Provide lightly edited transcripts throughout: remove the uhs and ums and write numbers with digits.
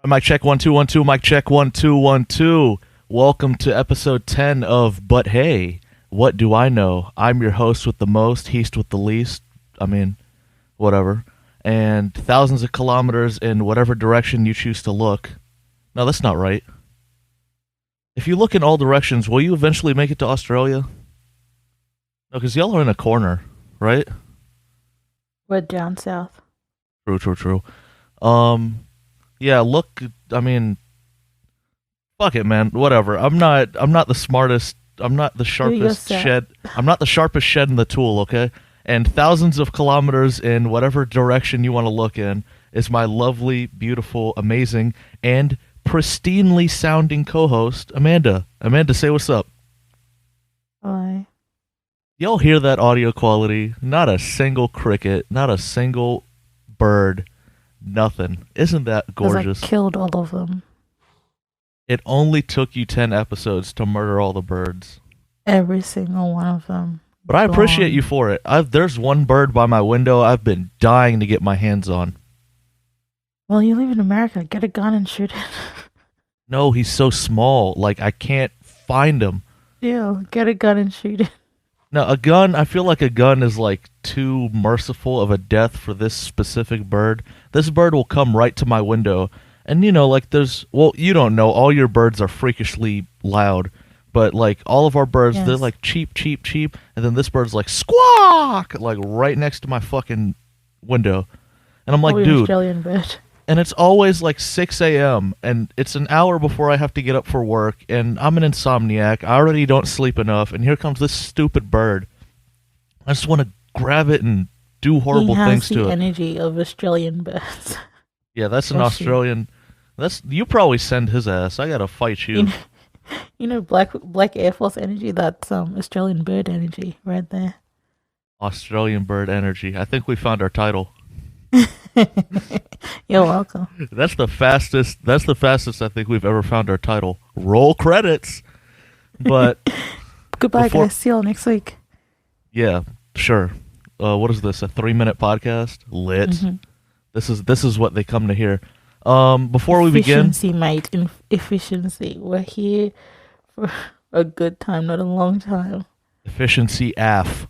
Mic check 1 2 1 2. Mic check 1 2 1 2. Welcome to episode 10 of But Hey, What Do I Know? I'm your host with the most, heast with the least. I mean, whatever. And thousands of kilometers in whatever direction you choose to look. No, that's not right. If you look in all directions, will you eventually make it to Australia? No, because y'all are in a corner, right? We're down south. True. Yeah, look, I mean, fuck it, man. Whatever. I'm not the smartest. I'm not the sharpest shed. I'm not the sharpest shed in the tool, okay? And thousands of kilometers in whatever direction you want to look in is my lovely, beautiful, amazing, and pristinely sounding co-host, Amanda. Amanda, say what's up. Hi. Y'all hear that audio quality? Not a single cricket, not a single bird. Nothing. Isn't that gorgeous? I killed all of them. It only took you 10 episodes to murder all the birds. Every single one of them. But I appreciate you for it. There's one bird by my window I've been dying to get my hands on. Well, you live in America. Get a gun and shoot it. No, he's so small. Like, I can't find him. Yeah, get a gun and shoot it. Now, a gun, I feel like a gun is like too merciful of a death for this specific bird. This bird will come right to my window. And you know, like you don't know, all your birds are freakishly loud. But like all of our birds, yes. They're like cheep. And then this bird's like squawk, like right next to my fucking window. And I'm like, dude. Australian bird. And it's always like 6 a.m. and it's an hour before I have to get up for work, and I'm an insomniac. I already don't sleep enough, and here comes this stupid bird. I just want to grab it and do horrible things to it. He has the energy of Australian birds. Yeah, that's an Australian. You probably send his ass. I gotta fight you. You know, black Air Force energy. That's Australian bird energy right there. Australian bird energy. I think we found our title. You're welcome. That's the fastest I think we've ever found our title. Roll credits. But goodbye, guys. See y'all next week. Yeah, sure. What is this? A 3-minute podcast? Lit. Mm-hmm. This is what they come to hear. Before we begin, efficiency, mate. Efficiency. We're here for a good time, not a long time. Efficiency AF.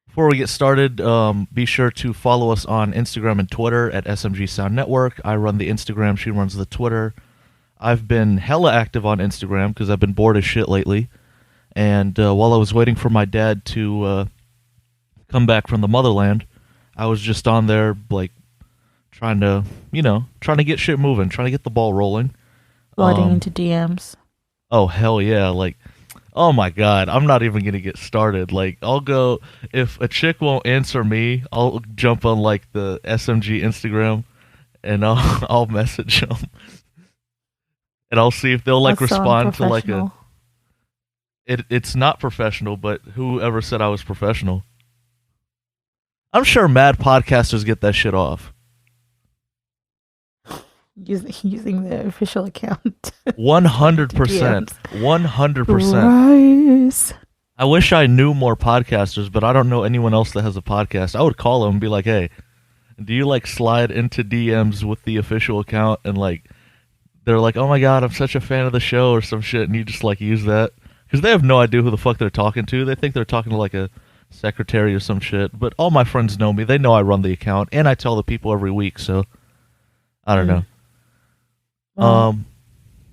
Before we get started, be sure to follow us on Instagram and Twitter at SMGSOUNDNETWORK. I run the Instagram, she runs the Twitter. I've been hella active on Instagram because I've been bored as shit lately. And while I was waiting for my dad to come back from the motherland, I was just on there, like, trying to get shit moving, trying to get the ball rolling. Sliding into DMs. Oh, hell yeah, like... Oh my god, I'm not even gonna get started. Like, I'll go, if a chick won't answer me, I'll jump on like the SMG Instagram and I'll message them. And I'll see if they'll like respond to like it's not professional, but whoever said I was professional? I'm sure mad podcasters get that shit off. Using their official account. 100%. 100%. I wish I knew more podcasters, but I don't know anyone else that has a podcast. I would call them and be like, hey, do you like slide into DMs with the official account? And like, they're like, oh my god, I'm such a fan of the show or some shit. And you just like use that. Because they have no idea who the fuck they're talking to. They think they're talking to like a secretary or some shit. But all my friends know me. They know I run the account. And I tell the people every week. So, I don't know. Well,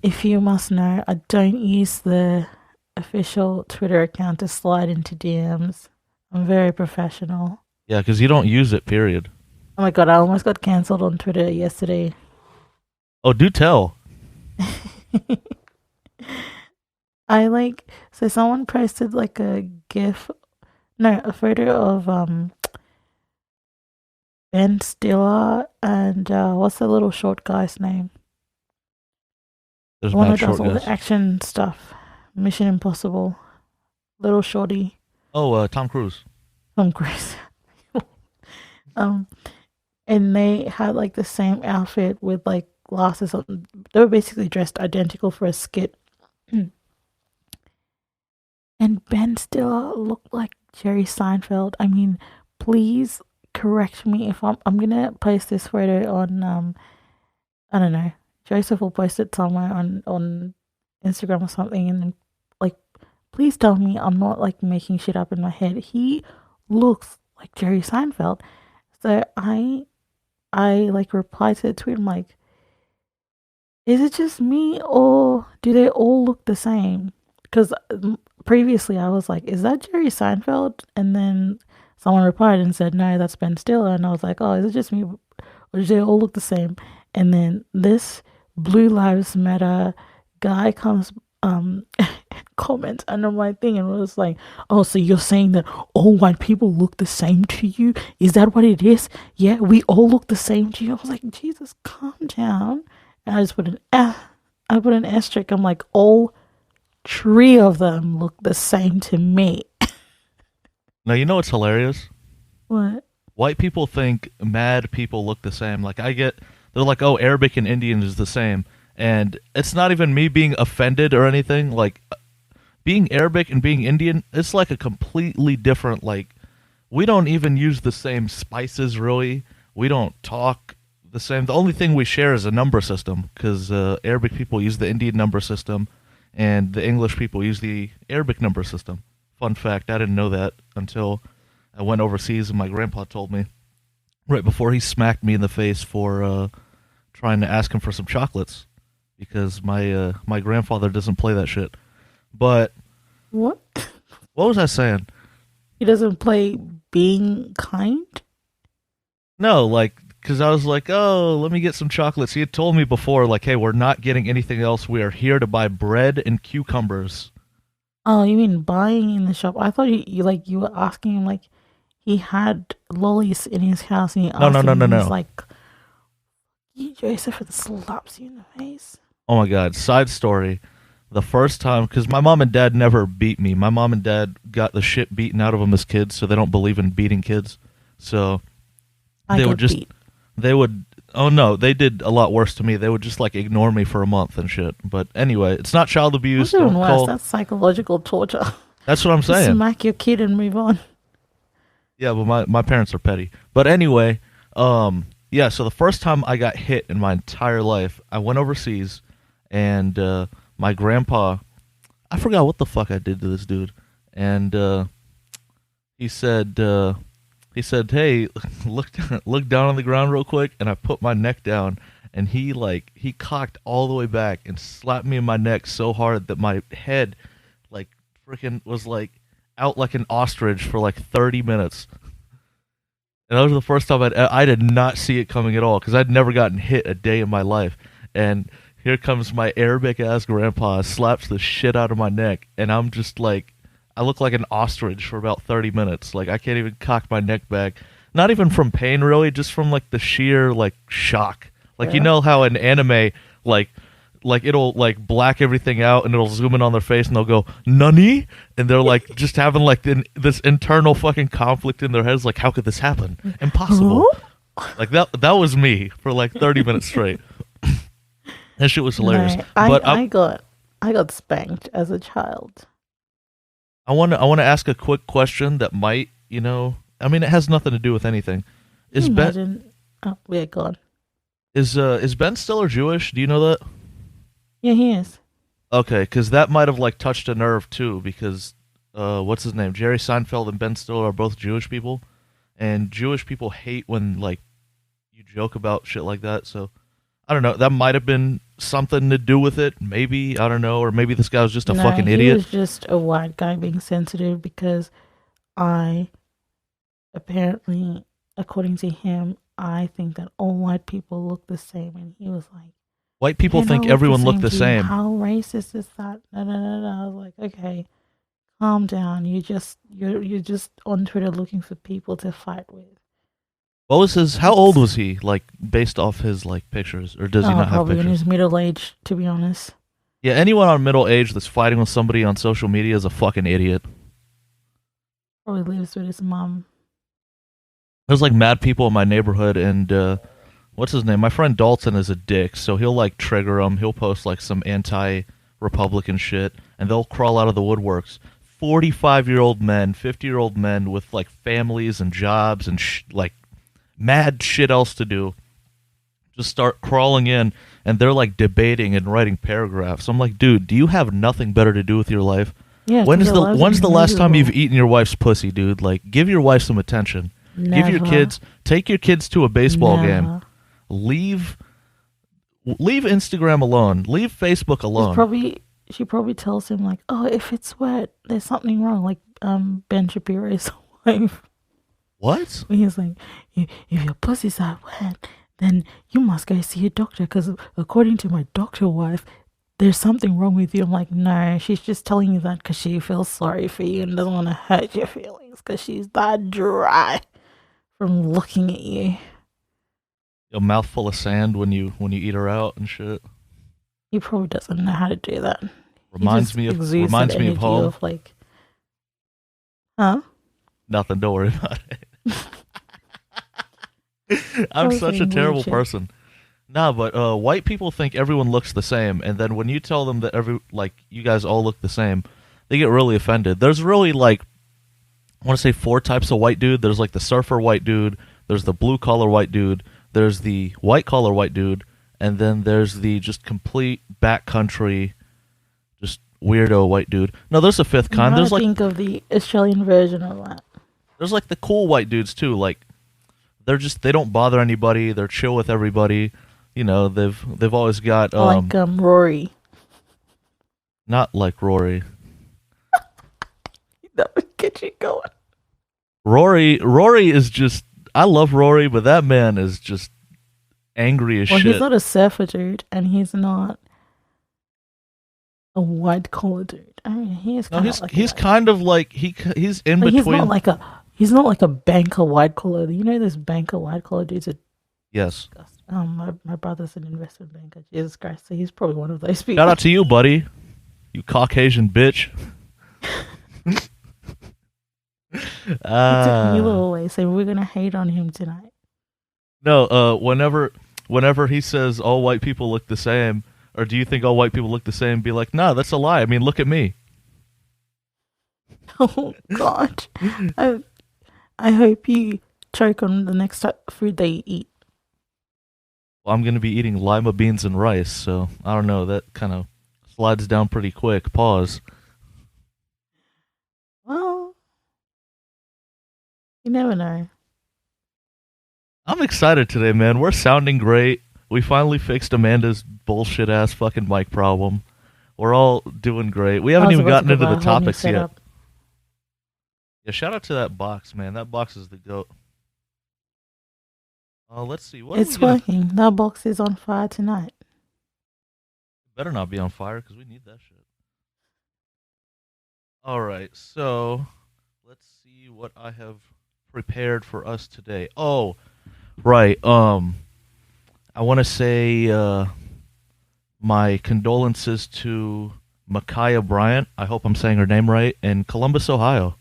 if you must know, I don't use the official Twitter account to slide into DMs. I'm very professional. Yeah, because you don't use it, period. Oh my god, I almost got cancelled on Twitter yesterday. Oh, do tell. So someone posted like a photo of Ben Stiller and what's the little short guy's name? There's the one that does all the action stuff. Mission Impossible. Little shorty. Oh, Tom Cruise. Tom Cruise. And they had like the same outfit with like glasses on. They were basically dressed identical for a skit. And Ben Stiller looked like Jerry Seinfeld. I mean, please correct me if I'm gonna post this photo on I don't know. Joseph will post it somewhere on Instagram or something, and then, like, please tell me I'm not like making shit up in my head. He looks like Jerry Seinfeld. So I like replied to the tweet. I'm like, is it just me or do they all look the same? Because previously I was like, is that Jerry Seinfeld? And then someone replied and said, no, that's Ben Stiller. And I was like, oh, is it just me or do they all look the same? And then this Blue Lives Matter guy comes comment under my thing and was like, oh, so you're saying that all white people look the same to you? Is that what it is? Yeah, we all look the same to you. I was like, Jesus, calm down. And I just put I put an asterisk. I'm like, all three of them look the same to me. Now, you know what's hilarious? What? White people think mad people look the same. Like, they're like, oh, Arabic and Indian is the same. And it's not even me being offended or anything. Like, being Arabic and being Indian, it's like a completely different, like, we don't even use the same spices, really. We don't talk the same. The only thing we share is a number system, because Arabic people use the Indian number system, and the English people use the Arabic number system. Fun fact, I didn't know that until I went overseas and my grandpa told me right before he smacked me in the face for trying to ask him for some chocolates, because my grandfather doesn't play that shit. But what was I saying? He doesn't play being kind? No, like, because I was like, oh, let me get some chocolates. He had told me before, like, hey, we're not getting anything else. We are here to buy bread and cucumbers. Oh, you mean buying in the shop? I thought you were asking him, like, he had lollies in his house and he asked him, no. He's like, you Joseph, and slaps you in the face. Oh my God, side story. The first time, because my mom and dad never beat me. My mom and dad got the shit beaten out of them as kids, so they don't believe in beating kids. So they would just, oh no, they did a lot worse to me. They would just like ignore me for a month and shit. But anyway, it's not child abuse. Don't worse. That's psychological torture. That's what I'm saying. Smack your kid and move on. Yeah, but my parents are petty. But anyway, yeah, so the first time I got hit in my entire life, I went overseas, and my grandpa, I forgot what the fuck I did to this dude, and he said, hey, look down on the ground real quick, and I put my neck down, and he cocked all the way back and slapped me in my neck so hard that my head, like, freaking was like out like an ostrich for like 30 minutes. And that was the first time I did not see it coming at all, because I'd never gotten hit a day in my life. And here comes my Arabic-ass grandpa, slaps the shit out of my neck, and I'm just like, I look like an ostrich for about 30 minutes. Like, I can't even cock my neck back. Not even from pain, really, just from, like, the sheer, like, shock. Like, yeah. You know how in anime, like it'll, like, black everything out, and it'll zoom in on their face, and they'll go, "Nani?" And they're, like, just having, like, this internal fucking conflict in their heads, like, how could this happen? Impossible. Like, that was me for, like, 30 minutes straight. That shit was hilarious. No, I got spanked as a child. I want to ask a quick question that might, I mean, it has nothing to do with anything. Is Ben? Oh, yeah, go on. Is Ben Stiller Jewish? Do you know that? Yeah, he is. Okay, because that might have like touched a nerve too. Because what's his name? Jerry Seinfeld and Ben Stiller are both Jewish people, and Jewish people hate when like you joke about shit like that. So I don't know. That might have been something to do with it. Maybe, I don't know, or maybe this guy was just a fucking idiot. He was just a white guy being sensitive, because apparently, according to him, I think that all white people look the same, and he was like, white people think everyone look the same. How racist is that? No. I was like, okay, calm down. You're just on Twitter looking for people to fight with. What was his? How old was he? Like, based off his like pictures, or does he not have probably pictures? In his middle age, to be honest. Yeah, anyone on middle age that's fighting with somebody on social media is a fucking idiot. Probably lives with his mom. There's like mad people in my neighborhood, and what's his name? My friend Dalton is a dick, so he'll like trigger them. He'll post like some anti-Republican shit, and they'll crawl out of the woodworks. 45-year-old men, 50-year-old men with like families and jobs and like mad shit else to do, just start crawling in, and they're like debating and writing paragraphs. I'm like, dude, do you have nothing better to do with your life? Yeah, because their lives When's are the last time you've miserable. eaten your wife's pussy, dude? Like, give your wife some attention. Never. Take your kids to a baseball game. Never. Leave Instagram alone. Leave Facebook She's alone. probably she probably tells him like, oh, if it's wet, there's something wrong. Like Ben Shapiro's wife. What? When he's like, if your pussy's that wet, then you must go see a doctor because according to my doctor wife, there's something wrong with you. I'm like, no, she's just telling you that because she feels sorry for you and doesn't want to hurt your feelings because she's that dry from looking at you. A mouthful of sand when you eat her out and shit. He probably doesn't know how to do that. Reminds me of home. Of like, huh? Nothing. Don't worry about it. I'm such a terrible person. No, but white people think everyone looks the same, and then when you tell them that you guys all look the same, they get really offended. There's really like, I want to say 4 types of white dude. There's like the surfer white dude. There's the blue collar white dude. There's the white collar white dude, and then there's the just complete backcountry, just weirdo white dude. No, there's a 5th kind. There's like, think of the Australian version of that. there's like the cool white dudes too. Like they don't bother anybody. They're chill with everybody. You know, they've always got like Rory. not like Rory. That would get you going. Rory is just, I love Rory, but that man is just angry as shit. He's not a surfer dude, and he's not a white collar dude. I mean, he is. He's kind of like he's in between. He's not like a banker white collar. You know, this banker white collar dudes are. Yes. My brother's an investment banker. Jesus Christ, so he's probably one of those people. Shout out to you, buddy. You Caucasian bitch. He took me a little way, so we're gonna hate on him tonight. No, whenever he says all white people look the same, or do you think all white people look the same? Be like, nah, that's a lie. I mean, look at me. Oh God, I hope you choke on the next food they eat. Well, I'm gonna be eating lima beans and rice, so I don't know. That kind of slides down pretty quick. Pause. Well, you never know. I'm excited today, man. We're sounding great. We finally fixed Amanda's bullshit ass fucking mic problem. We're all doing great. We haven't even gotten into the topics yet. Yeah, shout out to that box, man. That box is the GOAT. Let's see. It's working. That box is on fire tonight. Better not be on fire because we need that shit. All right, so let's see what I have prepared for us today. Oh, right. I want to say my condolences to Micaiah Bryant. I hope I'm saying her name right. In Columbus, Ohio.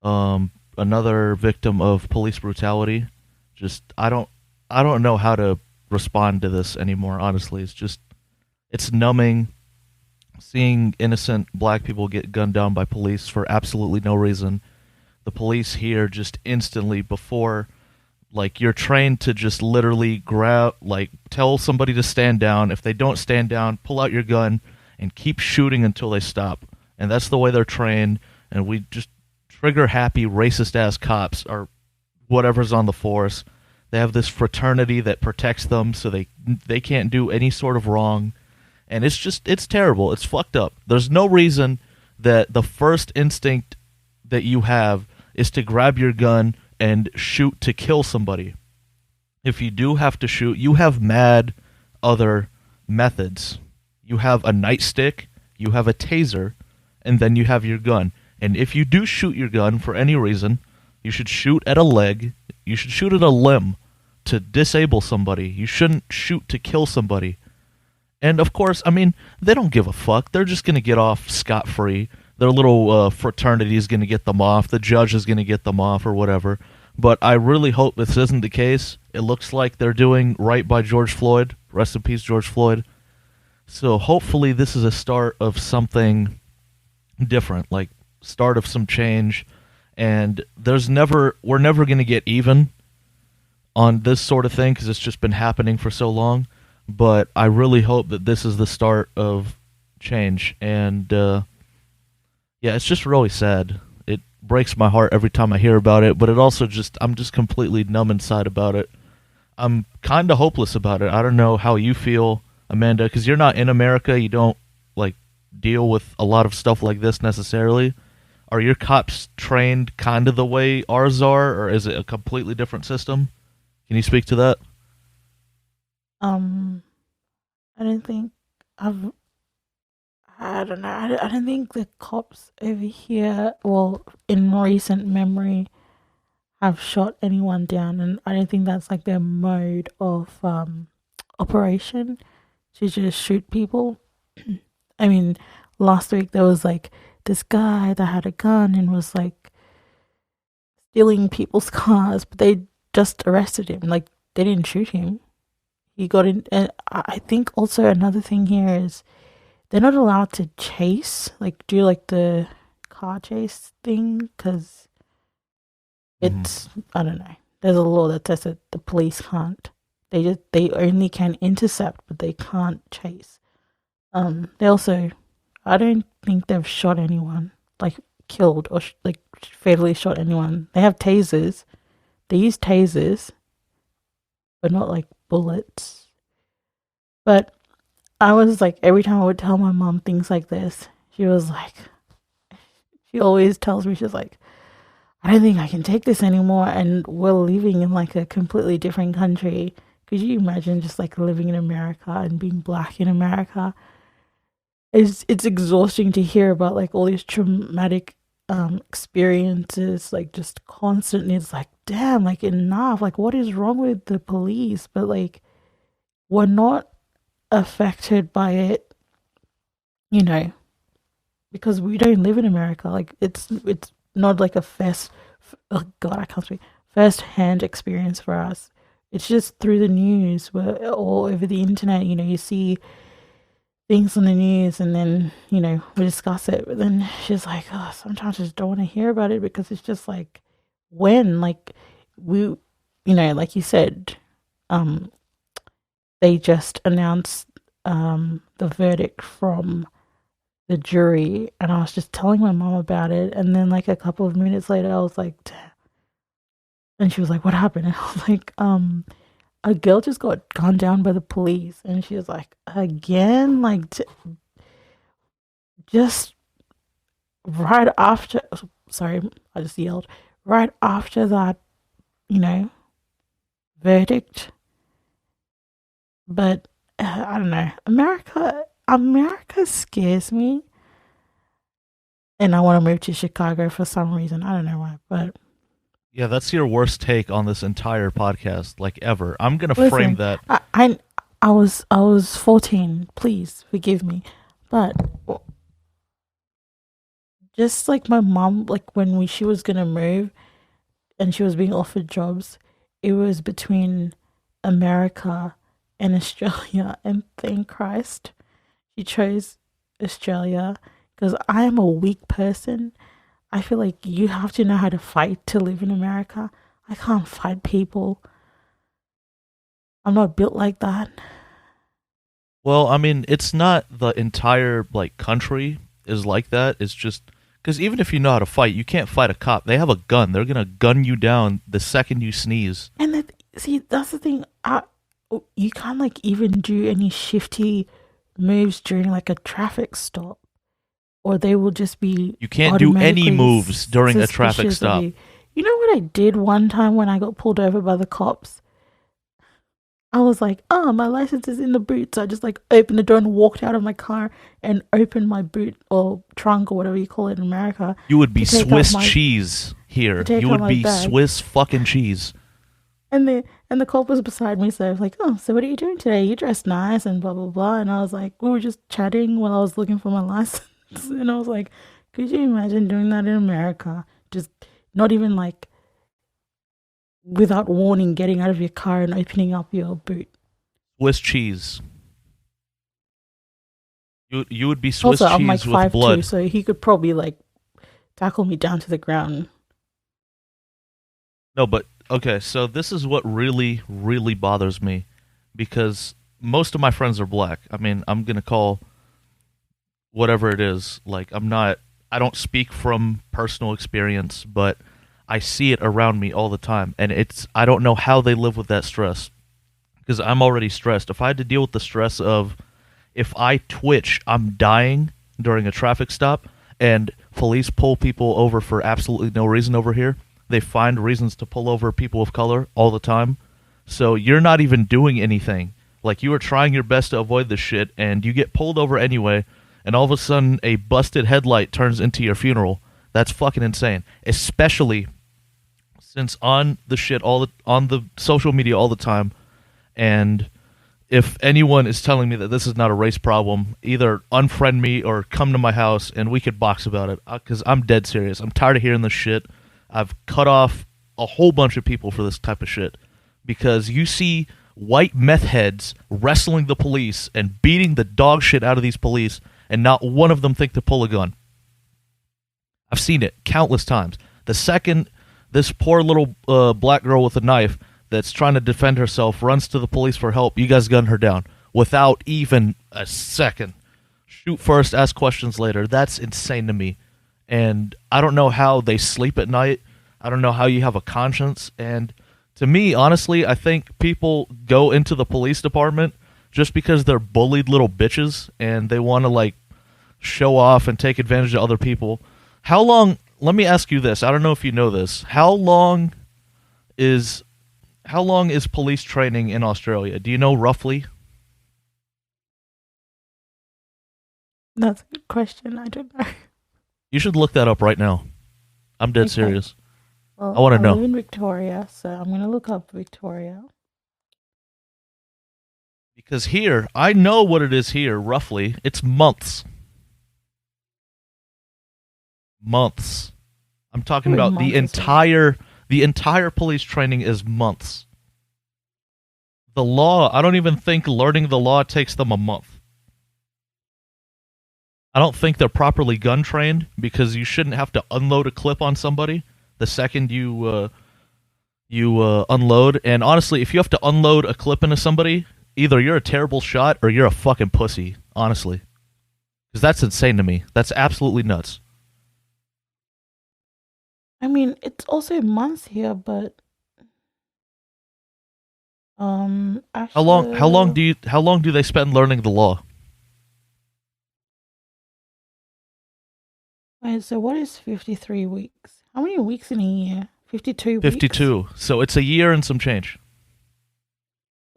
Another victim of police brutality. Just I don't know how to respond to this anymore. Honestly, it's numbing. Seeing innocent black people get gunned down by police for absolutely no reason. The police here just instantly before, like, you're trained to just literally tell somebody to stand down. If they don't stand down, pull out your gun and keep shooting until they stop. And that's the way they're trained. And we just trigger happy racist ass cops or whatever's on the force. They have this fraternity that protects them so they can't do any sort of wrong. And it's terrible. It's fucked up. There's no reason that the first instinct that you have is to grab your gun and shoot to kill somebody. If you do have to shoot, you have mad other methods. You have a nightstick, you have a taser, and then you have your gun. And if you do shoot your gun for any reason, you should shoot at a leg, you should shoot at a limb to disable somebody. You shouldn't shoot to kill somebody. And of course, I mean, they don't give a fuck. They're just going to get off scot-free. Their little fraternity is going to get them off. The judge is going to get them off or whatever. But I really hope this isn't the case. It looks like they're doing right by George Floyd. Rest in peace, George Floyd. So hopefully this is a start of something different, like start of some change. And we're never going to get even. on this sort of thing because it's just been happening for so long. But I really hope that this is the start of change. And yeah, it's just really sad. It breaks my heart every time I hear about it, but it also just I'm just completely numb inside about it. I'm kind of hopeless about it. I don't know how you feel, Amanda, because you're not in America. You don't like deal with a lot of stuff like this necessarily. Are your cops trained kind of the way ours are, or is it a completely different system? Can you speak to that? Um, I don't think I've. I don't know. I don't think the cops over here, well, in recent memory, have shot anyone down, and I don't think that's like their mode of operation to just shoot people. I mean, last week there was like this guy that had a gun and was like stealing people's cars, but they just arrested him. Like they didn't shoot him. He got in, and I think also another thing here is they're not allowed to chase, like do like the car chase thing, because Hmm. it's I don't know. There's a law that says that the police can't. They only can intercept, but they can't chase. They also, I don't think they've shot anyone, like killed or like fatally shot anyone. They have tasers. They use tasers, but not like bullets. But I was like, every time I would tell my mom things like this, she was like, she always tells me, she's like, I don't think I can take this anymore. And we're living in like a completely different country. Could you imagine just like living in America and being black in America? It's exhausting to hear about like all these traumatic experiences, like just constantly. It's like, damn, like enough. Like, what is wrong with the police? But like, we're not affected by it, you know, because we don't live in America. Like, it's not like a first, oh God, I can't speak, first hand experience for us. It's just through the news. We're all over the internet. You know, you see things on the news and then, you know, we discuss it. But then she's like, oh, sometimes I just don't want to hear about it because it's just like, when, like, we, you know, like you said, um, they just announced the verdict from the jury, and I was just telling my mom about it. And then, like, a couple of minutes later, I was like, damn. And she was like, what happened? And I was like, a girl just got gunned down by the police. And she was like, again? Like, just right after, sorry, I just yelled, right after that, you know, verdict. But I don't know. America scares me. And I want to move to Chicago for some reason. I don't know why. But Yeah, that's your worst take on this entire podcast, like ever. I'm gonna frame listen, that. I was 14. Please forgive me. But just like my mom, like when she was gonna move and she was being offered jobs, it was between America and Australia. And thank Christ she chose Australia, because I am a weak person. I feel like you have to know how to fight to live in America. I can't fight people. I'm not built like that. Well, I mean, it's not the entire like country is like that. It's just because even if you know how to fight, you can't fight a cop. They have a gun. They're gonna gun you down the second you sneeze. And that, see, that's the thing. You can't like even do any shifty moves during like a traffic stop, or they will just be You can't do any automatically moves during a traffic suspicious of stop. you. You know what I did one time when I got pulled over by the cops? I was like, oh, my license is in the boot. So I just like opened the door and walked out of my car and opened my boot or trunk or whatever you call it in America You would be to take out Swiss my cheese to here. take You out would my be bag. Swiss fucking cheese. And the cop was beside me, so I was like, oh, so what are you doing today? You dressed nice and blah blah blah. And I was like, we were just chatting while I was looking for my license. And I was like, could you imagine doing that in America? Just not even like without warning, getting out of your car and opening up your boot. Swiss cheese. You would be Swiss Also, I'm like cheese with 5'2", blood. so he could probably like tackle me down to the ground. No, but Okay, so this is what really, really bothers me because most of my friends are black. I mean, I'm gonna call whatever it is. Like, I don't speak from personal experience, but I see it around me all the time. And I don't know how they live with that stress because I'm already stressed. If I had to deal with the stress of if I twitch, I'm dying during a traffic stop, and police pull people over for absolutely no reason over here. They find reasons to pull over people of color all the time. So you're not even doing anything. Like, you are trying your best to avoid this shit, and you get pulled over anyway, and all of a sudden a busted headlight turns into your funeral. That's fucking insane. Especially since on the shit on the social media all the time, and if anyone is telling me that this is not a race problem, either unfriend me or come to my house and we could box about it. Because I'm dead serious. I'm tired of hearing this shit. I've cut off a whole bunch of people for this type of shit. Because you see white meth heads wrestling the police and beating the dog shit out of these police, and not one of them think to pull a gun. I've seen it countless times. The second this poor little black girl with a knife that's trying to defend herself runs to the police for help, you guys gun her down without even a second. Shoot first, ask questions later. That's insane to me. And I don't know how they sleep at night. I don't know how you have a conscience. And to me, honestly, I think people go into the police department just because they're bullied little bitches and they want to, like, show off and take advantage of other people. How long, let me ask you this. I don't know if you know this. How long is police training in Australia? Do you know roughly? That's a good question. I don't know. You should look that up right now. I'm dead Okay. serious. Well, I want to I live know. in Victoria, so I'm going to look up Victoria. Because here, I know what it is here, roughly. It's months. Months. I'm talking Probably about the months as well. entire police training is months. The law, I don't even think learning the law takes them a month. I don't think they're properly gun trained because you shouldn't have to unload a clip on somebody the second you unload. And honestly, if you have to unload a clip into somebody, either you're a terrible shot or you're a fucking pussy, honestly. Because that's insane to me. That's absolutely nuts. I mean, it's also months here, but actually, How long do they spend learning the law? wait, so what is 53 weeks? How many weeks in a year? 52 weeks? 52. So it's a year and some change.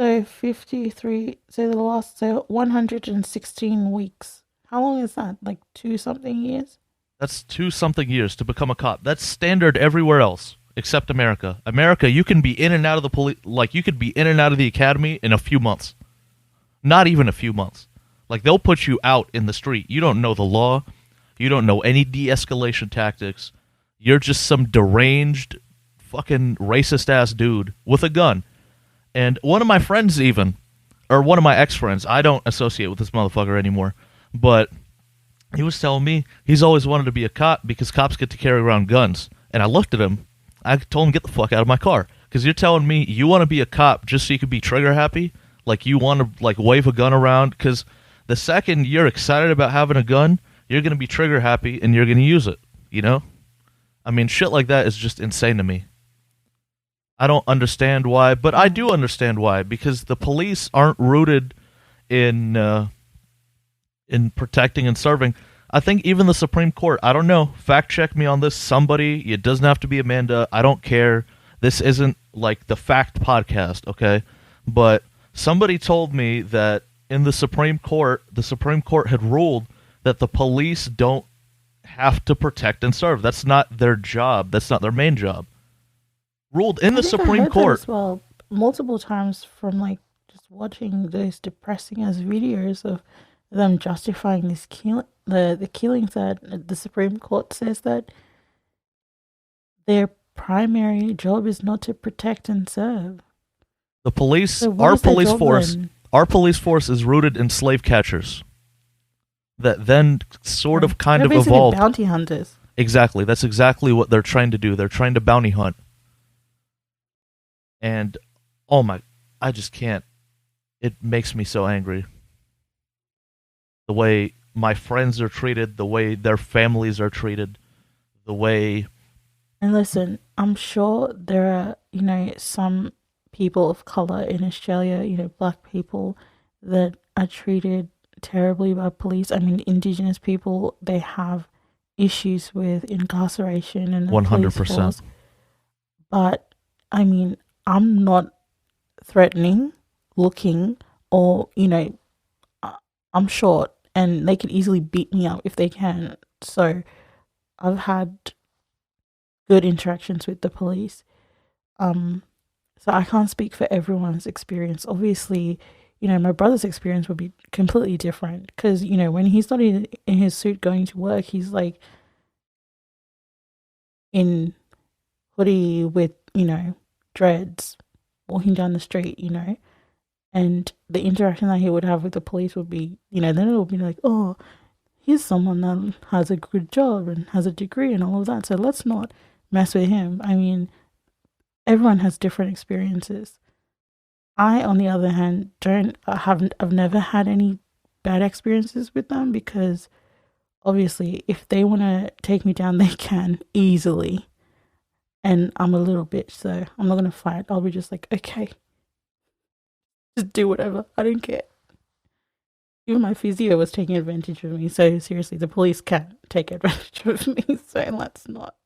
So 53, so the last, so 116 weeks. How long is that? Like 2 something years? That's 2 something years to become a cop. That's standard everywhere else except America. America, you can be in and out of the police, like you could be in and out of the academy in a few months. Not even a few months. Like, they'll put you out in the street. You don't know the law. You don't know any de-escalation tactics. You're just some deranged, fucking racist-ass dude with a gun. And one of my friends even, or one of my ex-friends, I don't associate with this motherfucker anymore, but he was telling me he's always wanted to be a cop because cops get to carry around guns. And I looked at him. I told him, get the fuck out of my car. Because you're telling me you want to be a cop just so you can be trigger happy? Like, you want to, like, wave a gun around? Because the second you're excited about having a gun, you're going to be trigger happy and you're going to use it, you know? I mean, shit like that is just insane to me. I don't understand why, but I do understand why, because the police aren't rooted in protecting and serving. I think even the Supreme Court, I don't know, fact check me on this, somebody, it doesn't have to be Amanda, I don't care. This isn't like the fact podcast, okay? But somebody told me that in the Supreme Court had ruled that the police don't have to protect and serve. That's not their job. That's not their main job. Ruled in I the think I Supreme heard that Court. as well multiple times from like just watching those depressing ass videos of them justifying the killings that the Supreme Court says that their primary job is not to protect and serve. The police, So what is their job then? our police force is rooted in slave catchers that then sort of kind They're of basically evolved. bounty hunters. Exactly. That's exactly what they're trying to do. They're trying to bounty hunt. And oh my, I just can't. It makes me so angry. The way my friends are treated, the way their families are treated, the way. And listen, I'm sure there are, some people of color in Australia, black people that are treated terribly by police. I mean, Indigenous people, they have issues with incarceration and the police 100%. force. But, I mean, I'm not threatening, looking, or, I'm short and they can easily beat me up if they can. So I've had good interactions with the police. Um, so I can't speak for everyone's experience. Obviously, my brother's experience would be completely different because, when he's not in his suit going to work, he's like in hoodie with, dreads walking down the street, and the interaction that he would have with the police would be, then it would be like, oh, he's someone that has a good job and has a degree and all of that. So let's not mess with him. I mean, everyone has different experiences. I, on the other hand, I've never had any bad experiences with them because obviously, if they want to take me down, they can easily. And I'm a little bitch, so I'm not gonna fight. I'll be just like, okay, just do whatever. I don't care. Even my physio was taking advantage of me. So seriously, the police can't take advantage of me. So let's not,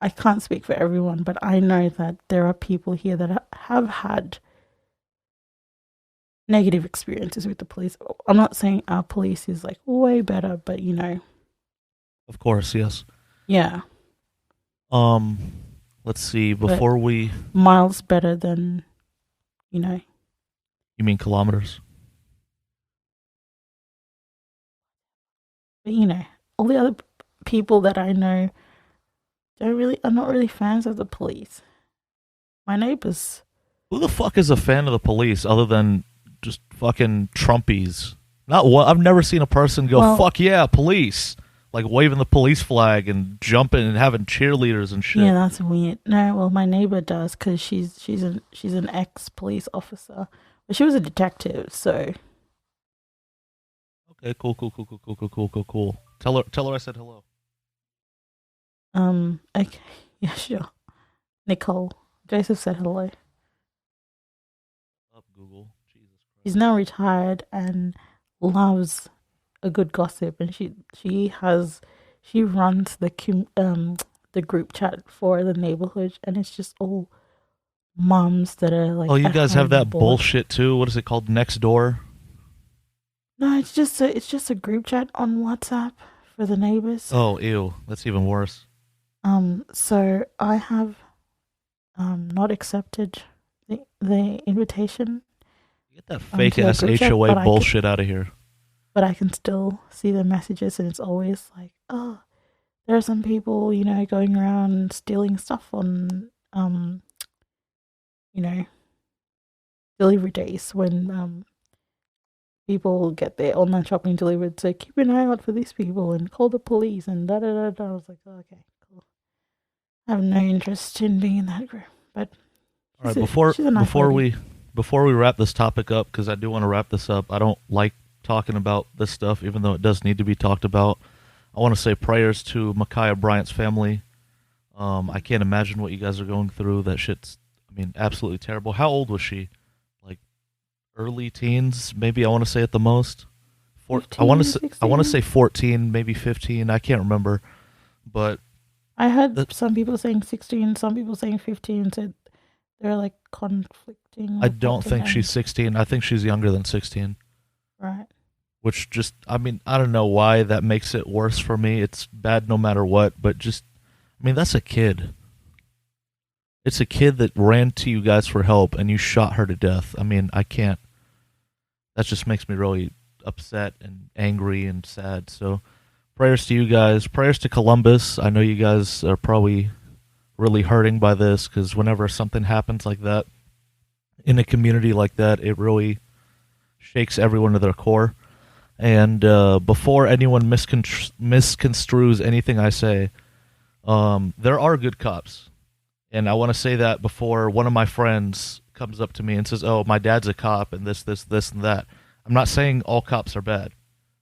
I can't speak for everyone, but I know that there are people here that have had negative experiences with the police. I'm not saying our police is like way better, but Of course, yes. yeah. Let's see. Before we, miles better than, you mean kilometers? but all the other people that I know are not really fans of the police. My neighbors. Who the fuck is a fan of the police other than just fucking Trumpies? Not one. I've never seen a person go, well, fuck yeah, police. Like waving the police flag and jumping and having cheerleaders and shit. Yeah, that's weird. No, well, my neighbor does because she's an ex-police officer, but she was a detective, so. Okay, cool. Tell her I said hello. Okay, yeah, sure. Nicole, Joseph said hello. Up, Google. Jesus Christ. She's now retired and loves a good gossip, and she runs the group chat for the neighborhood, and it's just all moms that are like. Oh, you guys have that bullshit too. What is it called? Next door. No, it's just a group chat on WhatsApp for the neighbors. Oh, ew, that's even worse. So I have not accepted the invitation. Get that fake ass HOA bullshit out of here. But I can still see the messages, and it's always like, oh, there are some people, going around stealing stuff on, delivery days when people get their online shopping delivered. So keep an eye out for these people and call the police and da da da da. I was like, oh, okay, cool. I have no interest in being in that group. But all right, before we wrap this topic up, because I do want to wrap this up. I don't like talking about this stuff, even though it does need to be talked about. I want to say prayers to Micaiah Bryant's family. I can't imagine what you guys are going through. That shit's, absolutely terrible. How old was she? Like early teens, maybe. I want to say at the most. 15, I want to say 14, maybe 15. I can't remember, but I heard some people saying 16, some people saying 15. So they're like conflicting. I don't think she's 16. I think she's younger than 16. Right. Which just, I don't know why that makes it worse for me. It's bad no matter what, but just, that's a kid. It's a kid that ran to you guys for help and you shot her to death. I can't. That just makes me really upset and angry and sad. So prayers to you guys. Prayers to Columbus. I know you guys are probably really hurting by this because whenever something happens like that in a community like that, it really shakes everyone to their core. And before anyone misconstrues anything I say, there are good cops. And I want to say that before one of my friends comes up to me and says, "Oh, my dad's a cop," and this, and that. I'm not saying all cops are bad,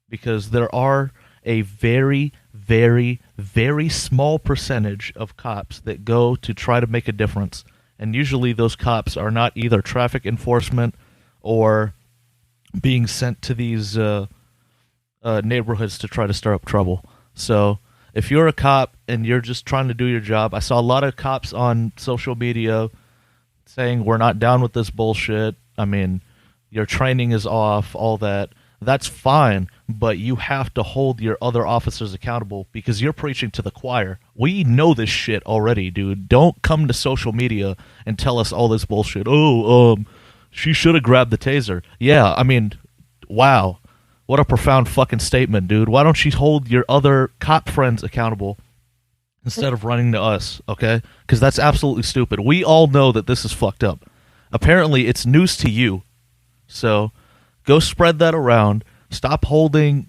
because there are a very, very, very small percentage of cops that go to try to make a difference. And usually those cops are not either traffic enforcement or being sent to these neighborhoods to try to stir up trouble. So if you're a cop and you're just trying to do your job, I saw a lot of cops on social media saying we're not down with this bullshit. I mean, your training is off, all that. That's fine, but you have to hold your other officers accountable because you're preaching to the choir. We know this shit already, dude. Don't come to social media and tell us all this bullshit. Oh, she should have grabbed the taser. Yeah, I mean, wow. What a profound fucking statement, dude. Why don't you hold your other cop friends accountable instead of running to us, okay? Because that's absolutely stupid. We all know that this is fucked up. Apparently, it's news to you. So go spread that around. Stop hiding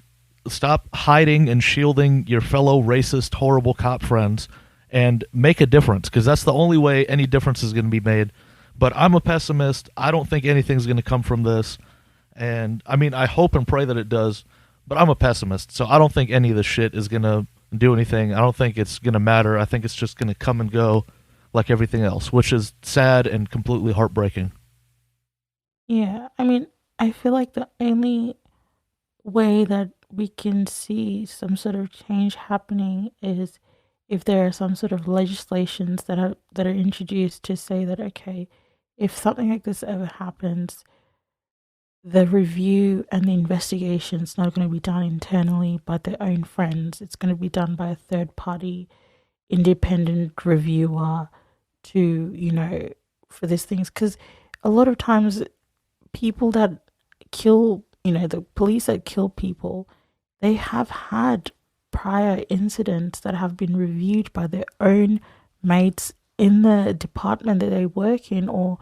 and shielding your fellow racist, horrible cop friends, and make a difference, because that's the only way any difference is going to be made. But I'm a pessimist. I don't think anything's going to come from this. And, I mean, I hope and pray that it does, but I'm a pessimist, so I don't think any of this shit is going to do anything. I don't think it's going to matter. I think it's just going to come and go like everything else, which is sad and completely heartbreaking. Yeah, I mean, I feel like the only way that we can see some sort of change happening is if there are some sort of legislations that are introduced to say that, okay, if something like this ever happens, the review and the investigation is not going to be done internally by their own friends. It's going to be done by a third party independent reviewer to, for these things. Because a lot of times people that kill, the police that kill people, they have had prior incidents that have been reviewed by their own mates in the department that they work in, or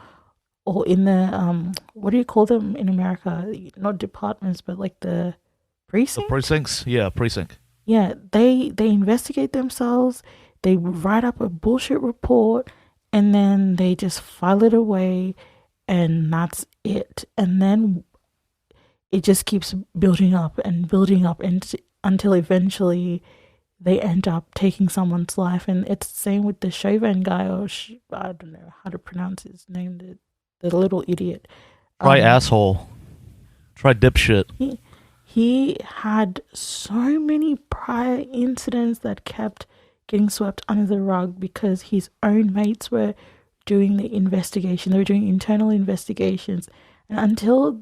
in the what do you call them in America? Not departments, but like the The precinct. precincts? Yeah, precinct. Yeah, they investigate themselves. They write up a bullshit report, and then they just file it away, and that's it. And then it just keeps building up, and until eventually they end up taking someone's life. And it's the same with the Chauvin guy, or I don't know how to pronounce his name, the little idiot. Try Um, asshole. Try dipshit. he he had so many prior incidents that kept getting swept under the rug because his own mates were doing the investigation. They were doing internal investigations, and until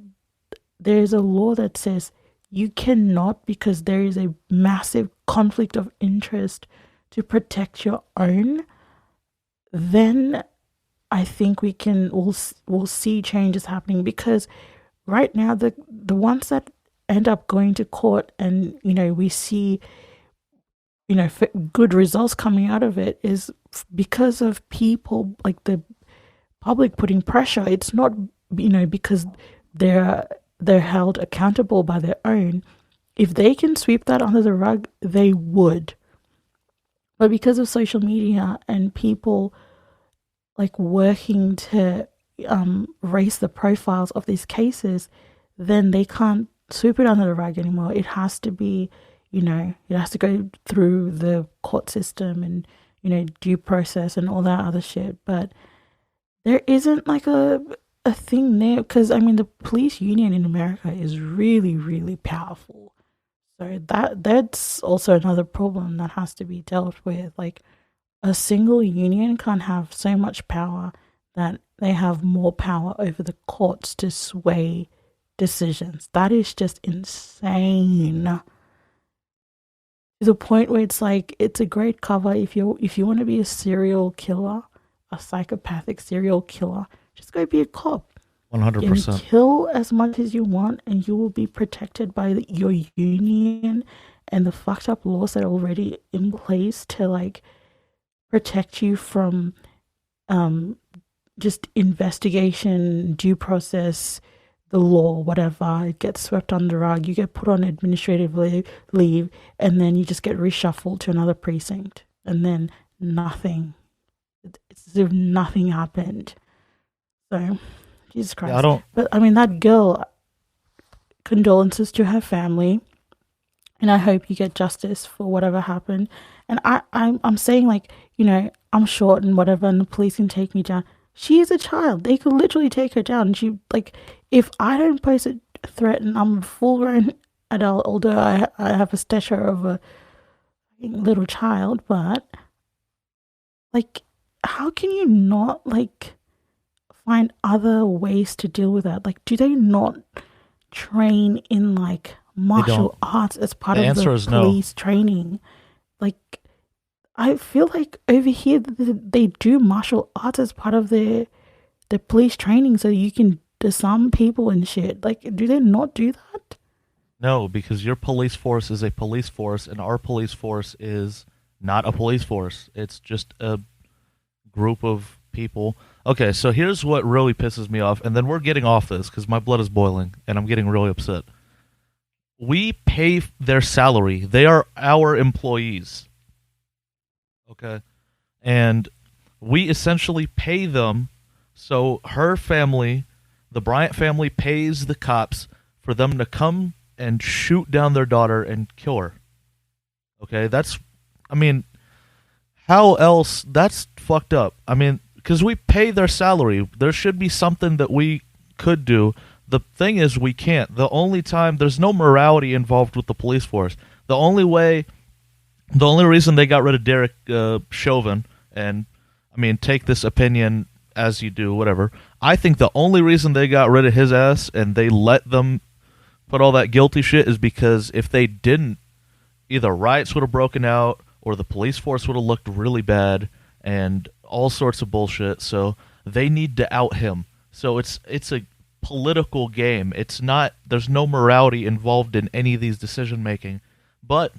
there's a law that says you cannot, because there is a massive conflict of interest to protect your own, then I think we'll see changes happening. Because right now the ones that end up going to court, and we see good results coming out of it, is because of people like the public putting pressure. It's not because they're held accountable by their own. If they can sweep that under the rug, they would. But because of social media and people like working to raise the profiles of these cases, then they can't sweep it under the rug anymore. It has to be, it has to go through the court system and, due process and all that other shit. But there isn't like a thing there, because I mean the police union in America is really, really powerful. So that's also another problem that has to be dealt with. Like, a single union can't have so much power that they have more power over the courts to sway decisions. That is just insane. To the point where it's like, it's a great cover if you want to be a serial killer, a psychopathic serial killer, just go be a cop and 100%. kill as much as you want, and you will be protected by your union and the fucked up laws that are already in place to like protect you from just investigation, due process, the law, whatever. It gets swept under the rug. You get put on administrative leave, and then you just get reshuffled to another precinct, and then nothing. It's as if nothing happened. So, Jesus Yeah, I Christ. don't. But I mean, that girl, condolences to her family, and I hope you get justice for whatever happened. And I'm saying, like, I'm short and whatever, and the police can take me down. She is a child. They could literally take her down. She, like, if I don't pose a threat and I'm a full grown adult, although I have a stature of a little child, but like, how can you not like find other ways to deal with that? Like, do they not train in like They don't. martial arts as part The of the answer is no. police training? Like, I feel like over here they do martial arts as part of the police training, so you can disarm people and shit. Like, do they not do that? No, because your police force is a police force, and our police force is not a police force. It's just a group of people. Okay, so here's what really pisses me off, and then we're getting off this because my blood is boiling, and I'm getting really upset. We pay their salary. They are our employees. Okay. And we essentially pay them. So her family, the Bryant family, pays the cops for them to come and shoot down their daughter and kill her. Okay. I mean, how else? That's fucked up. I mean, because we pay their salary. There should be something that we could do. The thing is, we can't. There's no morality involved with the police force. The only way The only reason they got rid of Derek Chauvin, and I mean, take this opinion as you do, whatever. I think the only reason they got rid of his ass and they let them put all that guilty shit is because if they didn't, either riots would have broken out or the police force would have looked really bad and all sorts of bullshit. So they need to out him. So it's a political game. It's not. There's no morality involved in any of these decision making, but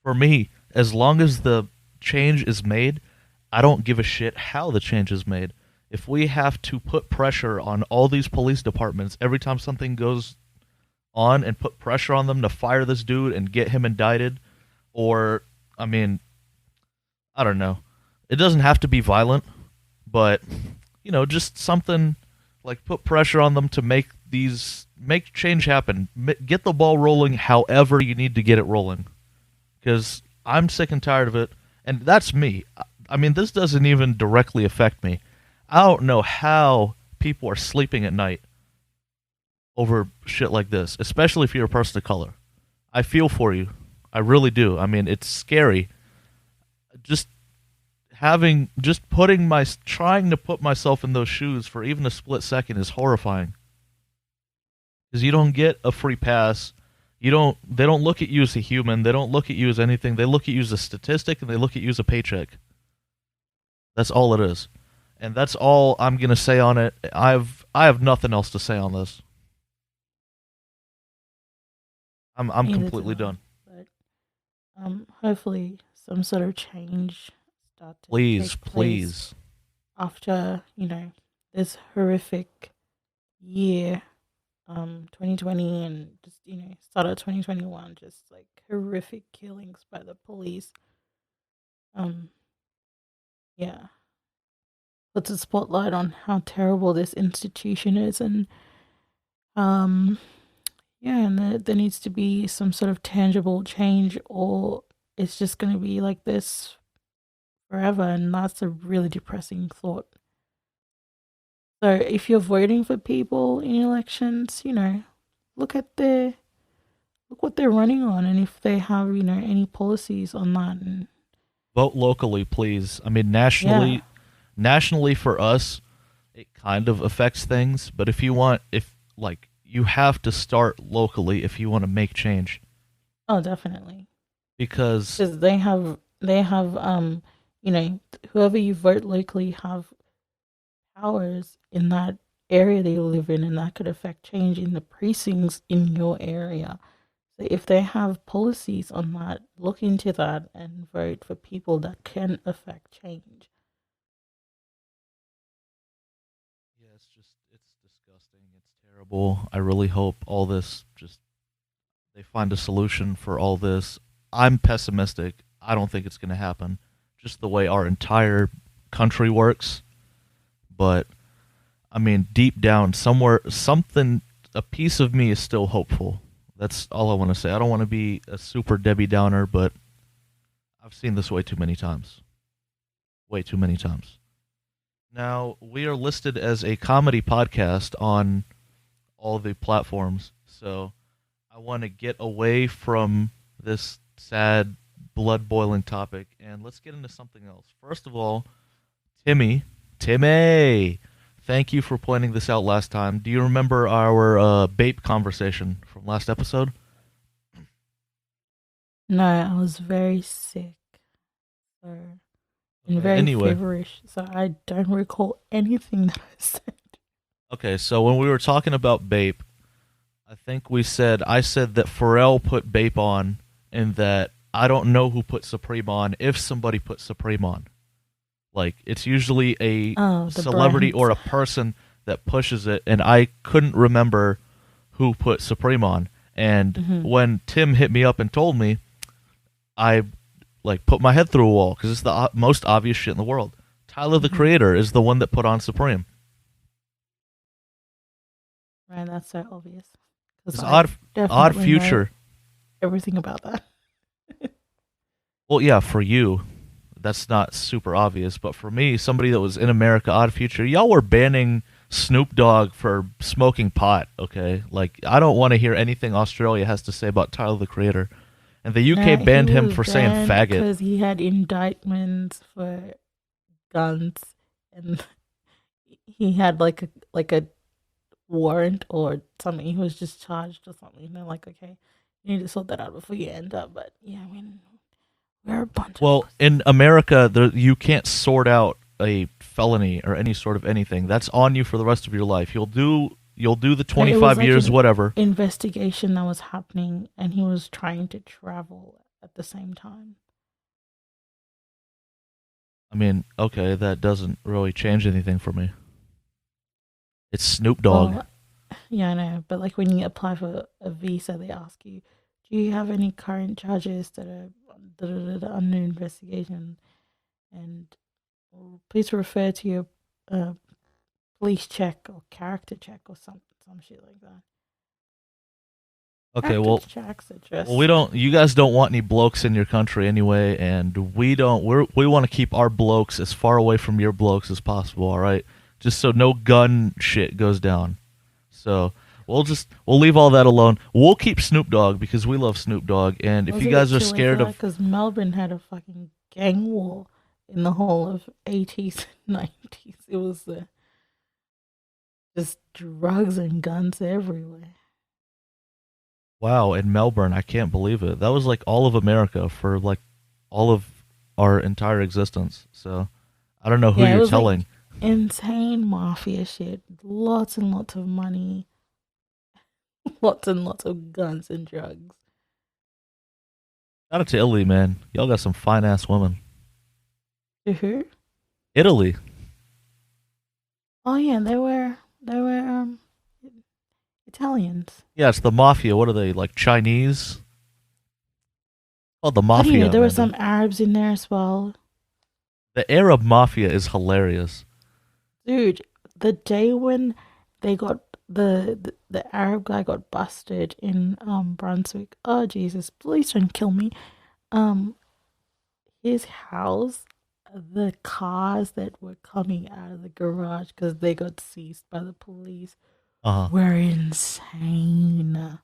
for me, as long as the change is made, I don't give a shit how the change is made. If we have to put pressure on all these police departments every time something goes on and put pressure on them to fire this dude and get him indicted, or, I mean, I don't know. It doesn't have to be violent, but, just something like put pressure on them to make change happen. Get the ball rolling however you need to get it rolling. Because I'm sick and tired of it, and that's me. I mean, this doesn't even directly affect me. I don't know how people are sleeping at night over shit like this, especially if you're a person of color. I feel for you. I really do. I mean, it's scary. Just trying to put myself in those shoes for even a split second is horrifying. Because you don't get a free pass. They don't look at you as a human. They don't look at you as anything. They look at you as a statistic and they look at you as a paycheck. That's all it is. And that's all I'm going to say on it. I have nothing else to say on this. I'm Neither completely do I. done. But hopefully some sort of change start to Please, take place please. after, this horrific year, 2020, and just, start of 2021, just like horrific killings by the police. Um, yeah, puts a spotlight on how terrible this institution is, and um, yeah, and there needs to be some sort of tangible change, or it's just going to be like this forever, and that's a really depressing thought. So if you're voting for people in elections, look at their look what they're running on, and if they have any policies on that. And Vote locally, please. I mean, yeah, nationally for us, it kind of affects things, but you have to start locally if you want to make change. oh, definitely, Because because they have whoever you vote locally have powers in that area they live in, and that could affect change in the precincts in your area. So if they have policies on that, look into that and vote for people that can affect change. yeah, it's disgusting. It's terrible. I really hope all this just they find a solution for all this. I'm pessimistic. I don't think it's going to happen. Just the way our entire country works, but I mean, deep down, somewhere, something, a piece of me is still hopeful. That's all I want to say. I don't want to be a super Debbie Downer, but I've seen this way too many times. Way too many times. Now, we are listed as a comedy podcast on all the platforms, so I want to get away from this sad, blood-boiling topic, and let's get into something else. First of all, Timmy, thank you for pointing this out last time. Do you remember our Bape conversation from last episode? No, I was very sick. So, and very Anyway. feverish. So I don't recall anything that I said. Okay, so when we were talking about Bape, I said that Pharrell put Bape on, and that I don't know who put Supreme on if somebody put Supreme on. Like, it's usually a celebrity brands. or a person that pushes it, and I couldn't remember who put Supreme on. And when Tim hit me up and told me, I like put my head through a wall because it's the most obvious shit in the world. Tyler, the Creator, is the one that put on Supreme. Right, that's so obvious. It's Odd Future. Everything about that. Well, yeah, for you, that's not super obvious, but for me, somebody that was in America, Odd Future, y'all were banning Snoop Dogg for smoking pot, okay? Like, I don't want to hear anything Australia has to say about Tyler, the Creator. And the UK banned him for saying faggot. Because he had indictments for guns, and he had like a warrant or something. He was just charged or something. And they're like, okay, you need to sort that out before you end up. But yeah, I mean, we're a bunch of in America, you can't sort out a felony or any sort of anything. That's on you for the rest of your life. You'll do the 25 years, whatever. Investigation that was happening, and he was trying to travel at the same time. I mean, okay, that doesn't really change anything for me. It's Snoop Dogg. Well, yeah, I know, but like when you apply for a visa, they ask you, do you have any current charges that are under investigation? And please refer to your police check or character check or some shit like that. Okay, well, checks are just... you guys don't want any blokes in your country anyway, and we want to keep our blokes as far away from your blokes as possible, all right? Just so no gun shit goes down. So we'll leave all that alone. We'll keep Snoop Dogg because we love Snoop Dogg, and if you guys are scared of... Because Melbourne had a fucking gang war in the whole of 80s and 90s. It was just drugs and guns everywhere. Wow, in Melbourne, I can't believe it. That was like all of America for like all of our entire existence. So I don't know who you're telling. Like insane mafia shit. Lots and lots of money. Lots and lots of guns and drugs. Shout out to Italy, man. Y'all got some fine ass women. To who? Italy. Oh yeah, they were Italians. Yeah, it's the mafia. What are they, like Chinese? Oh, the mafia. There were some Arabs in there as well. The Arab mafia is hilarious. Dude, the day when they got the Arab guy got busted in Brunswick. Oh Jesus, please don't kill me. His house, the cars that were coming out of the garage because they got seized by the police were insane.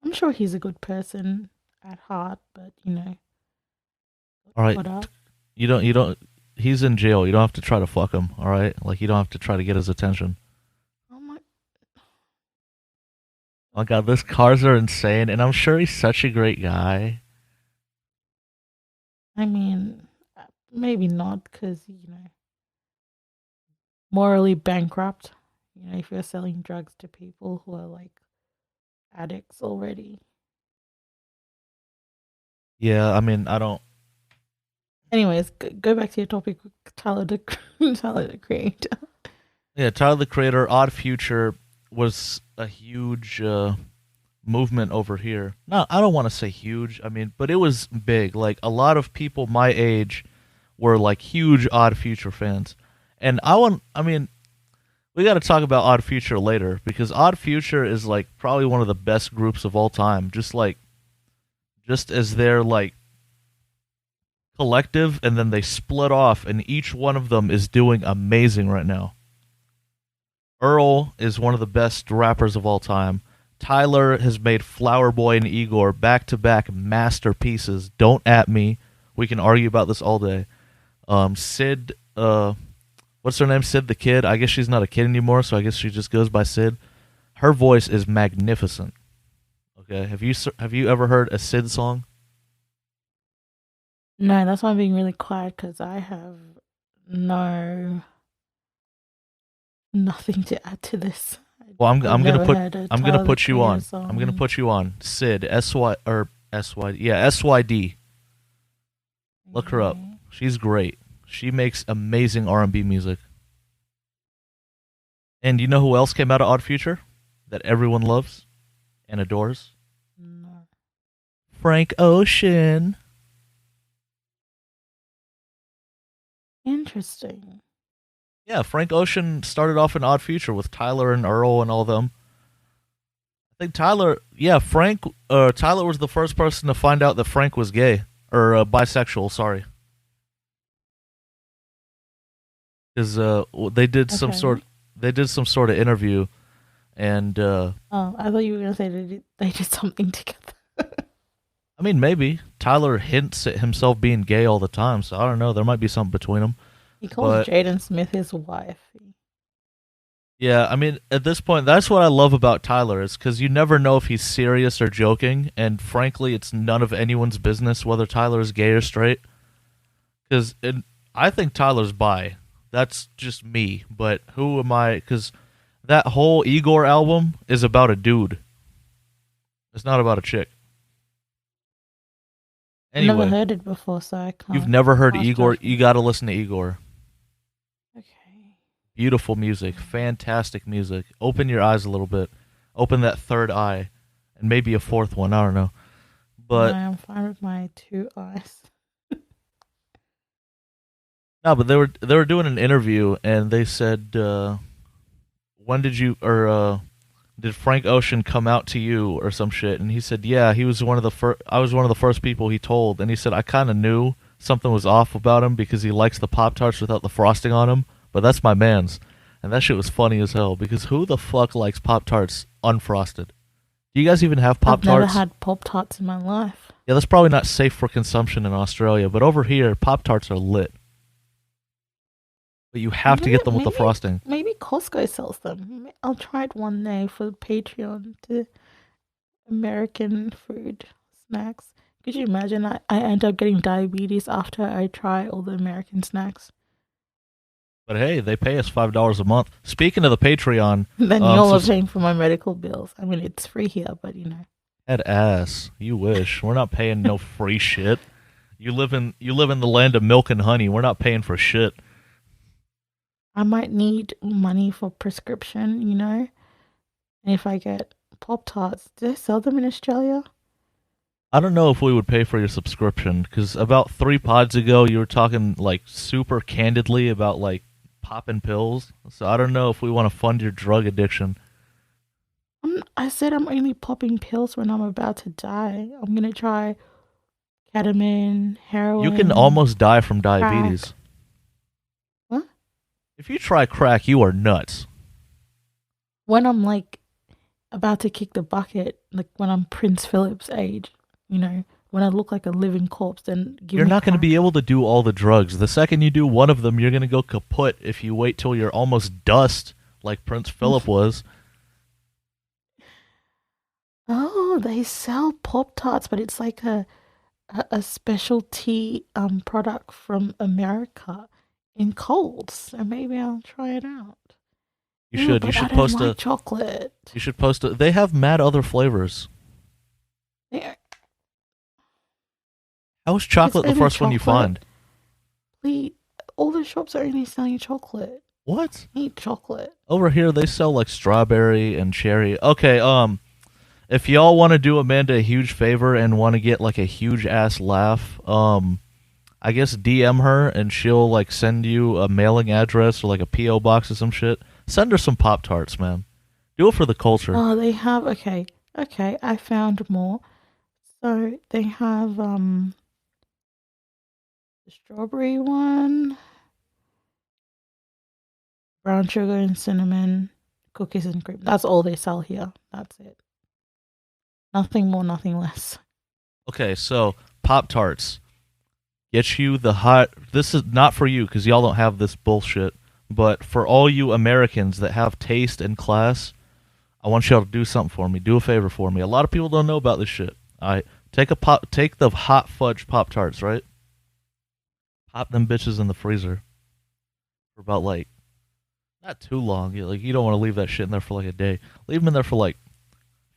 I'm sure he's a good person at heart, but you know. All right, you don't. He's in jail. You don't have to try to fuck him. All right, like you don't have to try to get his attention. Oh my God, those cars are insane, and I'm sure he's such a great guy. I mean, maybe not, because you know, morally bankrupt. You know, if you're selling drugs to people who are like addicts already. Yeah, I mean, I don't. Anyways, go back to your topic, Tyler the Creator. Yeah, Tyler the Creator, Odd Future was a huge movement over here. No, I don't want to say huge. I mean, but it was big. Like a lot of people my age were like huge Odd Future fans. And I mean, we got to talk about Odd Future later because Odd Future is like probably one of the best groups of all time. Just as they're like collective, and then they split off, and each one of them is doing amazing right now. Earl is one of the best rappers of all time. Tyler has made Flower Boy and Igor back-to-back masterpieces. Don't at me. We can argue about this all day. Sid, what's her name? Sid the Kid. I guess she's not a kid anymore, so I guess she just goes by Sid. Her voice is magnificent. Okay, have you ever heard a Sid song? No, that's why I'm being really quiet because I have no nothing to add to this. Well, I'm gonna put I'm gonna Tyler put you on. song. I'm gonna put you on Sid SYD. Look her up. She's great. She makes amazing R&B music. And you know who else came out of Odd Future that everyone loves and adores? No. Frank Ocean. Interesting. Yeah, Frank Ocean started off in Odd Future with Tyler and Earl and all them. I think Tyler was the first person to find out that Frank was gay or bisexual. Sorry, because they did some sort of interview, and Oh, I thought you were gonna say they did something together. I mean maybe Tyler hints at himself being gay all the time, so I don't know. There might be something between them. He calls Jaden Smith his wife. Yeah, I mean, at this point, that's what I love about Tyler is because you never know if he's serious or joking, and frankly, it's none of anyone's business whether Tyler is gay or straight. Because I think Tyler's bi. That's just me, but who am I? Because that whole Igor album is about a dude. It's not about a chick. Anyway, I've never heard it before, so I can't. You've never heard Igor? You got to listen to Igor. Okay. Beautiful music, fantastic music. Open your eyes a little bit. Open that third eye, and maybe a fourth one. I don't know, but I'm fine with my two eyes. no. But they were doing an interview, and they said, "When did you did Frank Ocean come out to you or some shit?" And he said, "Yeah, he was one of the first. I was one of the first people he told." And he said, "I kind of knew something was off about him because he likes the Pop-Tarts without the frosting on them." But that's my man's. And that shit was funny as hell because who the fuck likes Pop-Tarts unfrosted? Do you guys even have Pop-Tarts? I've never had Pop-Tarts in my life. Yeah, that's probably not safe for consumption in Australia, but over here, Pop-Tarts are lit. But you have to get them with the frosting. Maybe Costco sells them. I'll try it one day for Patreon to American food snacks. Could you imagine I end up getting diabetes after I try all the American snacks? But hey, they pay us $5 a month. Speaking of the Patreon, then y'all are paying for my medical bills. I mean, it's free here, but you know. Head ass. You wish. We're not paying no free shit. You live in the land of milk and honey. We're not paying for shit. I might need money for prescription, you know. And if I get Pop-Tarts, do they sell them in Australia? I don't know if we would pay for your subscription because about 3 pods ago you were talking like super candidly about like popping pills. So I don't know if we want to fund your drug addiction. I said I'm only popping pills when I'm about to die. I'm gonna try ketamine, heroin. You can almost die from diabetes. Crack. What? If you try crack, you are nuts. When I'm like about to kick the bucket, like when I'm Prince Philip's age, you know, when I look like a living corpse, then you're not going to be able to do all the drugs. The second you do one of them, you're going to go kaput if you wait till you're almost dust like Prince Philip was. Oh, they sell Pop-Tarts, but it's like a specialty product from America in Coles. So maybe I'll try it out. You should. You should post a chocolate. You should post a. They have mad other flavors. How is chocolate the first one you find? Please, all the shops are only selling chocolate. What? I need chocolate. Over here they sell like strawberry and cherry. Okay, if y'all want to do Amanda a huge favor and want to get like a huge ass laugh, I guess DM her and she'll like send you a mailing address or like a PO box or some shit. Send her some Pop Tarts, man. Do it for the culture. Oh, they have okay. Okay, I found more. So they have the strawberry one, brown sugar and cinnamon, cookies and cream. That's all they sell here. That's it. Nothing more, nothing less. Okay, so Pop Tarts. Get you the hot. This is not for you because y'all don't have this bullshit. But for all you Americans that have taste and class, I want y'all to do something for me. Do a favor for me. A lot of people don't know about this shit. I take the hot fudge Pop Tarts, right? Pop them bitches in the freezer for about like not too long. You don't want to leave that shit in there for like a day. Leave them in there for like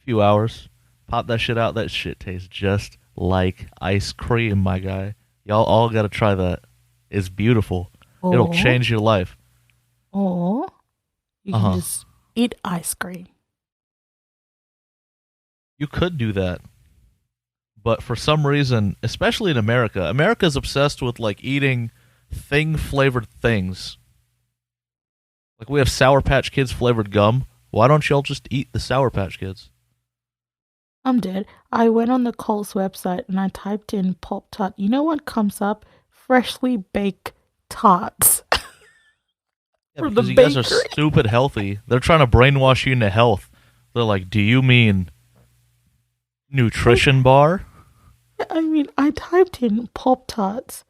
a few hours. Pop that shit out. That shit tastes just like ice cream, my guy. Y'all all gotta try that. It's beautiful. It'll change your life. Or you can just eat ice cream. You could do that. But for some reason, especially in America, America's obsessed with like eating thing-flavored things. Like we have Sour Patch Kids flavored gum. Why don't y'all just eat the Sour Patch Kids? I'm dead. I went on the Coles website and I typed in Pop Tart. You know what comes up? Freshly baked tarts. Yeah, because you guys are stupid healthy. They're trying to brainwash you into health. They're like, do you mean nutrition bar? I mean, I typed in Pop Tarts.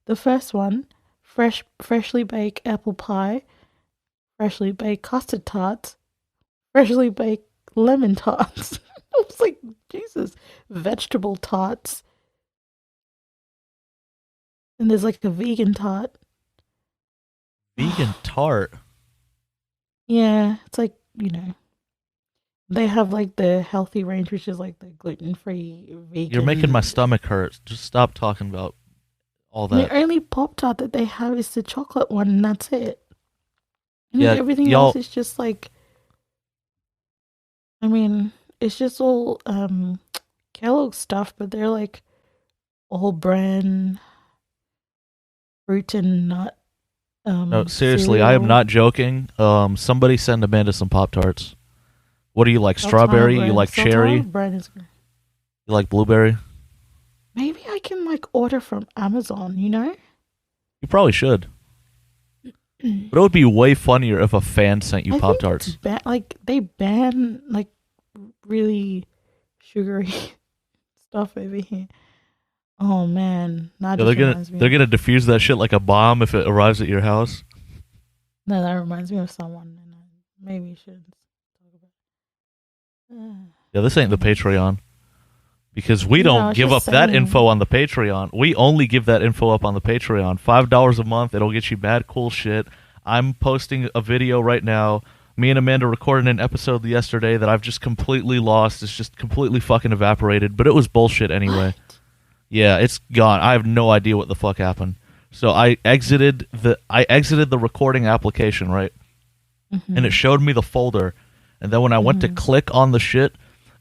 The first one, freshly baked apple pie, freshly baked custard tarts, freshly baked lemon tarts. I was like, Jesus, vegetable tarts. And there's like a vegan tart. Vegan tart? Yeah, it's like, they have like the healthy range, which is like the gluten-free vegan. You're making my stomach hurt. Just stop talking about all that. The only Pop Tart that they have is the chocolate one, and that's it. And everything else is just like, I mean, it's just all Kellogg stuff, but they're like all brand fruit and nut. No, seriously, cereal. I am not joking. Somebody send Amanda some Pop Tarts. What do you like? Strawberry? You like cherry? You like blueberry? Maybe I can like order from Amazon, You probably should. But it would be way funnier if a fan sent you Pop Tarts. Like they ban like really sugary stuff over here. Oh man, they're gonna defuse that shit like a bomb if it arrives at your house. No, that reminds me of someone, and maybe you shouldn't talk about. Yeah, this ain't the Patreon. Because we don't give up that info on the Patreon. We only give that info up on the Patreon. $5 a month, it'll get you bad, cool shit. I'm posting a video right now. Me and Amanda recorded an episode yesterday that I've just completely lost. It's just completely fucking evaporated. But it was bullshit anyway. What? Yeah, it's gone. I have no idea what the fuck happened. So I exited the recording application, right? Mm-hmm. And it showed me the folder. And then when I went to click on the shit,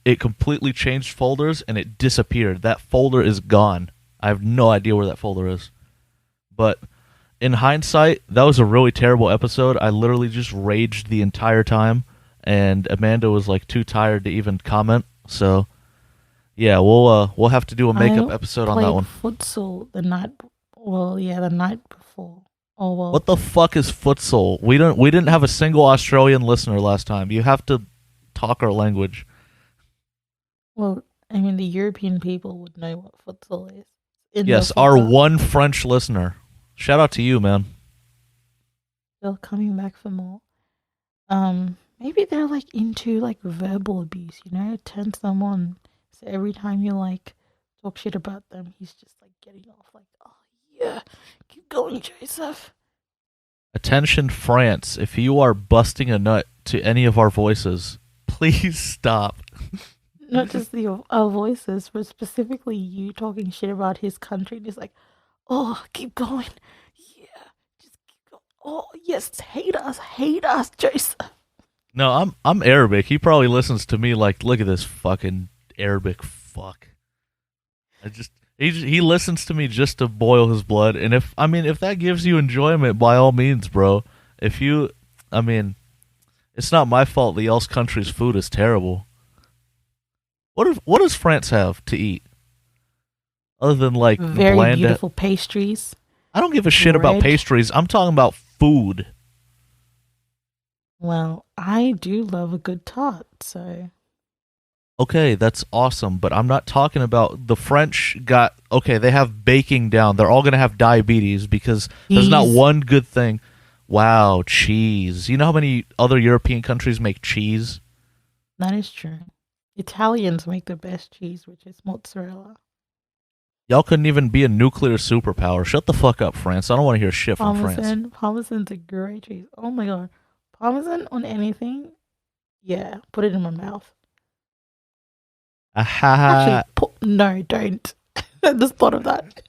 it completely changed folders and it disappeared. That folder is gone. I have no idea where that folder is. But in hindsight, that was a really terrible episode. I literally just raged the entire time, and Amanda was like too tired to even comment. So yeah, we'll have to do a makeup episode on that one. Futsal the night before. Oh well. What the fuck is futsal? We didn't have a single Australian listener last time. You have to talk our language. Well, I mean, the European people would know what futsal is. Yes, our one French listener. Shout out to you, man. Still coming back for more. Maybe they're like into like verbal abuse, turn someone. So every time you like talk shit about them, he's just like getting off like, oh yeah, keep going, Joseph. Attention, France. If you are busting a nut to any of our voices, please stop. Not just our voices, but specifically you talking shit about his country. Just like, oh, keep going. Yeah, just keep going. Oh, yes, hate us, Joseph. No, I'm Arabic. He probably listens to me like, look at this fucking Arabic fuck. He listens to me just to boil his blood, and if I mean if that gives you enjoyment, by all means, bro. If you, I mean, it's not my fault the else country's food is terrible. What does France have to eat other than like Very bland? beautiful pastries, I don't give a shit about bread. pastries. I'm talking about food. Well, I do love a good tart, so Okay, that's awesome, but I'm not talking about the French got okay, they have baking down. They're all going to have diabetes because there's not cheese. one good thing. Wow, cheese. You know how many other European countries make cheese? That is true. Italians make the best cheese, which is mozzarella. Y'all couldn't even be a nuclear superpower. Shut the fuck up, France. I don't want to hear shit from France. Parmesan's a great cheese. Oh my god, parmesan on anything? Yeah, put it in my mouth. Actually, Aha. no, don't. I just thought of that.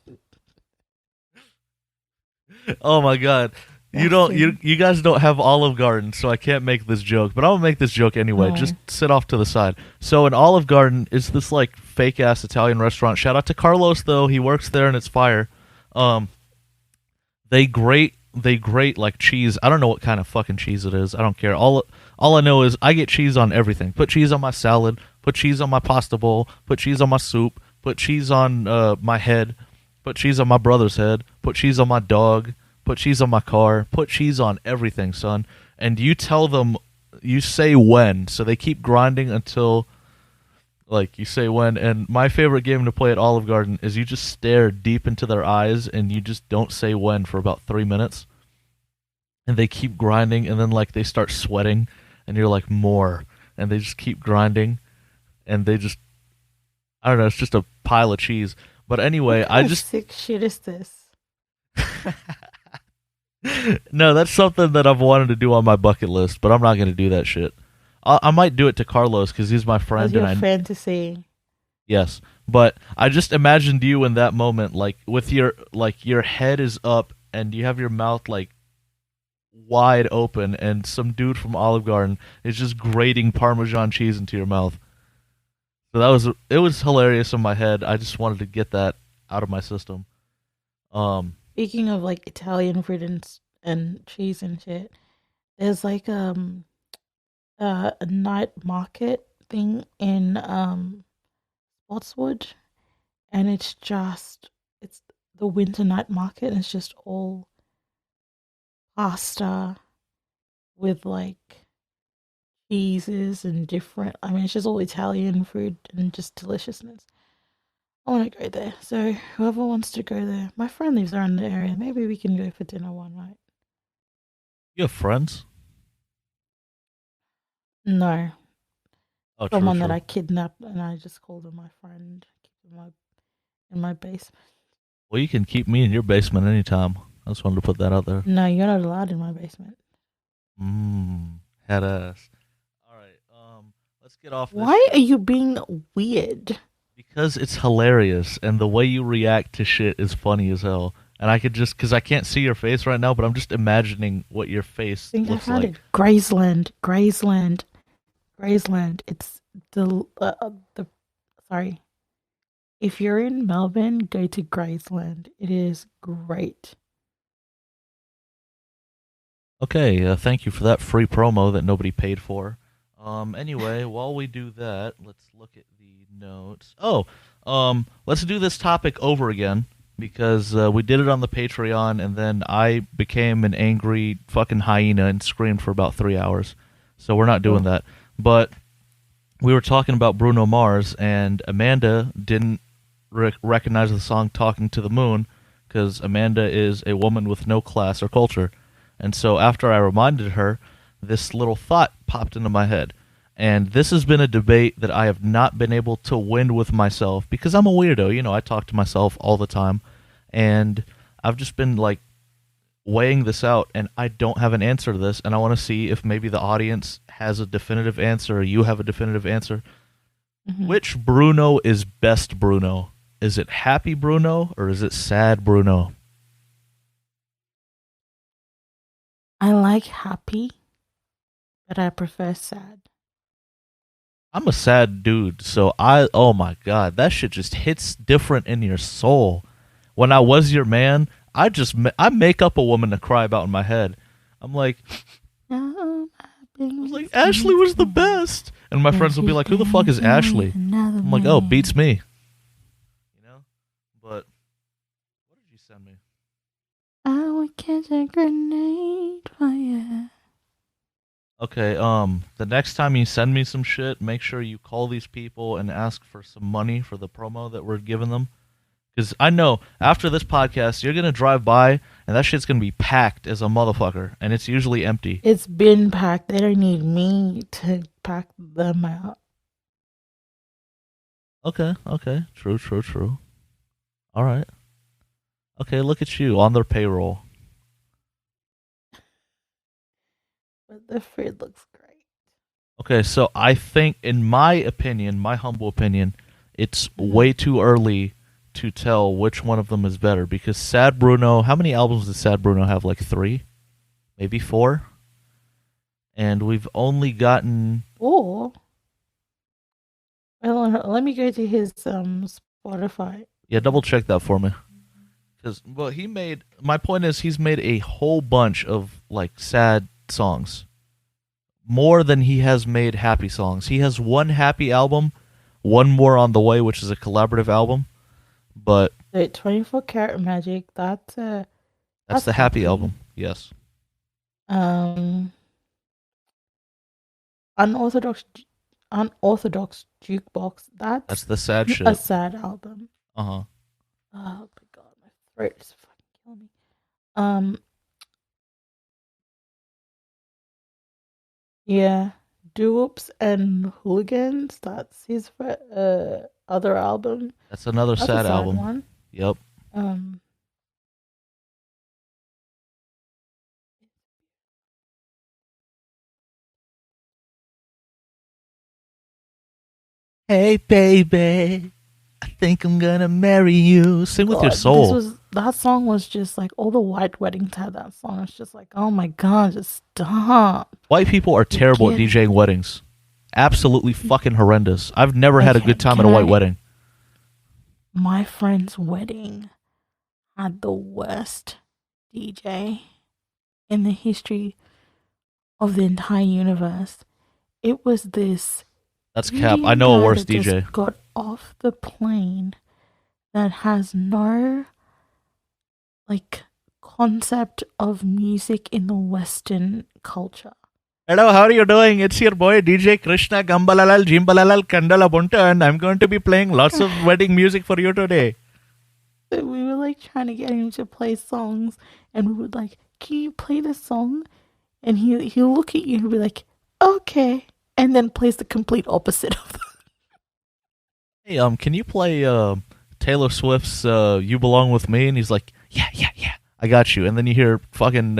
Oh my god. You don't Disgusting. you guys don't have Olive Garden, so I can't make this joke, but I'm gonna make this joke anyway. Just No. sit off to the side. So an Olive Garden is this like fake ass Italian restaurant. Shout out to Carlos though, he works there and it's fire. Um they grate like cheese. I don't know what kind of fucking cheese it is. I don't care. All I know is I get cheese on everything. Put cheese on my salad, put cheese on my pasta bowl, put cheese on my soup, put cheese on my head, put cheese on my brother's head, put cheese on my dog, put cheese on my car, put cheese on everything, son. And you tell them, you say when, so they keep grinding until like you say when. And my favorite game to play at Olive Garden is you just stare deep into their eyes and you just don't say when for about 3 minutes, and they keep grinding, and then like they start sweating, and you're like more, and they just keep grinding, and they just I don't know, it's just a pile of cheese. But What anyway, I kind of just sick shit is this? no, that's something that I've wanted to do on my bucket list, but I'm not gonna do that shit. I might do it to Carlos because he's my That's friend, and your I fantasy. yes, but I just imagined you in that moment, like with your head is up and you have your mouth like wide open, and some dude from Olive Garden is just grating Parmesan cheese into your mouth. So it was hilarious in my head. I just wanted to get that out of my system. Um, Speaking of like Italian food and cheese and shit, there's like a night market thing in Spotswood, and it's the winter night market, and it's just all pasta with like cheeses and different. I mean, it's just all Italian food and just deliciousness. I want to go there. So whoever wants to go there, my friend lives around the area. Maybe we can go for dinner one night. you have friends? No, Oh, true, someone that true. I kidnapped and I just called him my friend. Keep him in my basement. Well, you can keep me in your basement anytime. I just wanted to put that out there. No, you're not allowed in my basement. Head ass. All right. Let's get off this Why are shit you being weird? because it's hilarious, and the way you react to shit is funny as hell. And I could just because I can't see your face right now, but I'm just imagining what your I face think I looks found like. it. Graceland. It's the sorry. If you're in Melbourne, go to Graceland. It is great. Okay, thank you for that free promo that nobody paid for. Anyway, while we do that, let's look at the notes. Oh, let's do this topic over again because we did it on the Patreon, and then I became an angry fucking hyena and screamed for about 3 hours. So we're not doing Sure. that. But we were talking about Bruno Mars, and Amanda didn't recognize the song "Talking to the Moon" because Amanda is a woman with no class or culture. And so after I reminded her, this little thought popped into my head. And this has been a debate that I have not been able to win with myself because I'm a weirdo. You know, I talk to myself all the time. And I've just been like weighing this out, and I don't have an answer to this. And I want to see if maybe the audience has a definitive answer or you have a definitive answer. Hmm. Which Bruno is best Bruno? Is it happy Bruno or is it sad Bruno? I like happy, but I prefer sad. I'm a sad dude, so I oh my god, that shit just hits different in your soul. When I was your man, I make up a woman to cry about in my head. I'm like, Now I was my like, Ashley was the baby's best, and my but friends will be she's like, who the fuck is dancing with Ashley? another I'm like, oh, beats man. me, you know. But what did you send me? I would catch a grenade fire. Okay, the next time you send me some shit, make sure you call these people and ask for some money for the promo that we're giving them. Because I know after this podcast, you're gonna drive by and that shit's gonna be packed as a motherfucker, and it's usually empty. It's been packed. They don't need me to pack them out. Okay, okay, true, true, true. All right. Okay, look at you on their payroll. But the food looks great. Okay, so I think, in my opinion, my humble opinion, it's Mhm. way too early to tell which one of them is better because Sad Bruno. How many albums does Sad Bruno have? Like three, maybe four, and we've only gotten. Or well, let me go to his Spotify. Yeah, double check that for me. Because well, he made. My point is, he's made a whole bunch of like sad songs, more than he has made happy songs. He has one happy album, one more on the way, which is a collaborative album. But So 24 Karat Magic. that's That's the happy happy. album. Yes, Um, unorthodox unorthodox jukebox. that's That's the sad a shit. sad album. Uh huh. Oh my god, my throat is fucking killing me. Um, yeah, Doops and Hooligans. That's his other album. That's another That's a sad sad album. one. Yep. Um, Hey baby, I think I'm gonna marry you. Sing with your God, this soul. was that song was just like all the white weddings had that song. It's just like, oh my god, just stop. White people are You terrible at get it. DJing weddings. Absolutely fucking horrendous. I've never had a Okay, good time at can a white I? wedding. My friend's wedding had the worst DJ in the history of the entire universe. It was this That's cap. I Indian know a guy worse that just DJ. got off the plane that has no like concept of music in the Western culture. Hello, how are you doing? It's your boy DJ Krishna Gambalalal Jimbalalal Kandala Bunta, and I'm going to be playing lots of wedding music for you today. So we were like trying to get him to play songs, and we would like, "Can you play this song?" And he'll look at you and be like, "Okay," and then plays the complete opposite of that. Hey, can you play Taylor Swift's "You Belong with Me"? And he's like, yeah, yeah, yeah, I got you. And then you hear fucking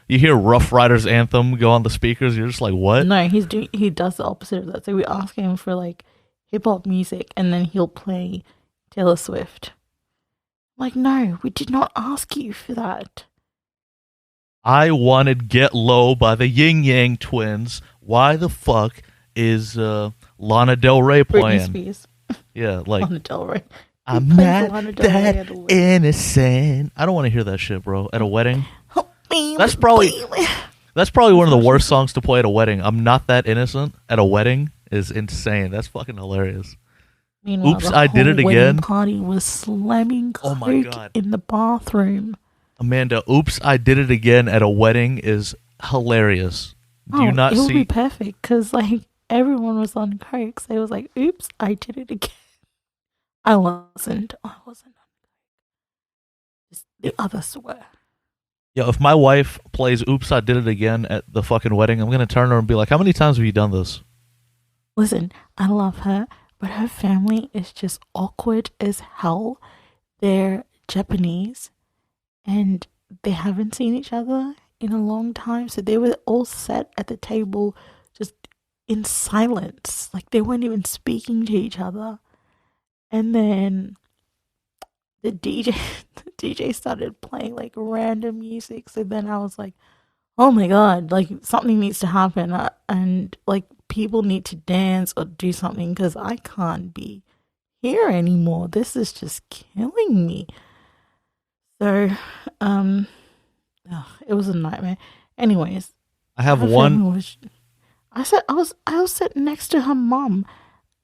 you hear Rough Riders anthem go on the speakers. You're just like, what? No, he does the opposite of that. So we ask him for like hip hop music, and then he'll play Taylor Swift. Like, no, we did not ask you for that. I wanted "Get Low" by the Yin Yang Twins. Why the fuck is Lana Del Rey Britney playing? Spears, Yeah, like Lana Del Rey. He I'm plays not Lana Del Rey that at a wedding. innocent. I don't want to hear that shit, bro. At a wedding, Oh, baby, that's probably baby. that's probably one of the That's worst songs to play at a wedding. I'm not that innocent at a wedding is insane. That's fucking hilarious. Meanwhile, Oops, the I did whole it wedding again. party was slamming Oh my coke god, in the bathroom. Amanda. Oops, I did it again at a wedding is hilarious. Do you Oh, not it would be see? perfect because like everyone was on coke, so it was like, "Oops, I did it again." I wasn't. I wasn't. Just Yeah, the others were. yeah, if my wife plays "Oops, I did it again" at the fucking wedding, I'm gonna turn to her and be like, "How many times have you done this?" Listen, I love her, but her family is just awkward as hell. They're Japanese and they haven't seen each other in a long time. So they were all sat at the table just in silence. Like they weren't even speaking to each other. And then the DJ the DJ started playing like random music. So then I was like, oh my god, like something needs to happen. And like people need to dance or do something because I can't be here anymore. This is just killing me. So, um, it was a nightmare. Anyways, I have her one. family was. I was sitting next to her mum,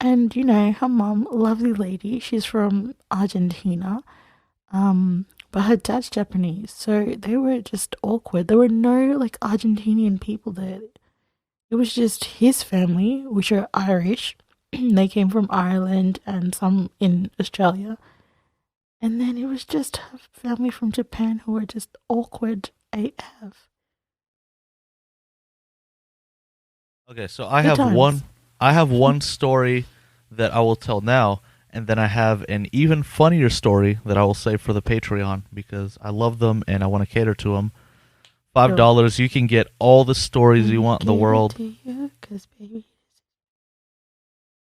and her mum, lovely lady. She's from Argentina. But her dad's Japanese, so they were just awkward. There were no like Argentinian people there. It was just his family, which are Irish. They came from Ireland and some in Australia. And then it was just her family from Japan who were just awkward AF. Okay, so I Good have one. times. I have one story that I will tell now, and then I have an even funnier story that I will save for the Patreon because I love them and I want to cater to them. Five Sure. dollars, you can get all the stories you want in the Give it world. to you, 'cause baby.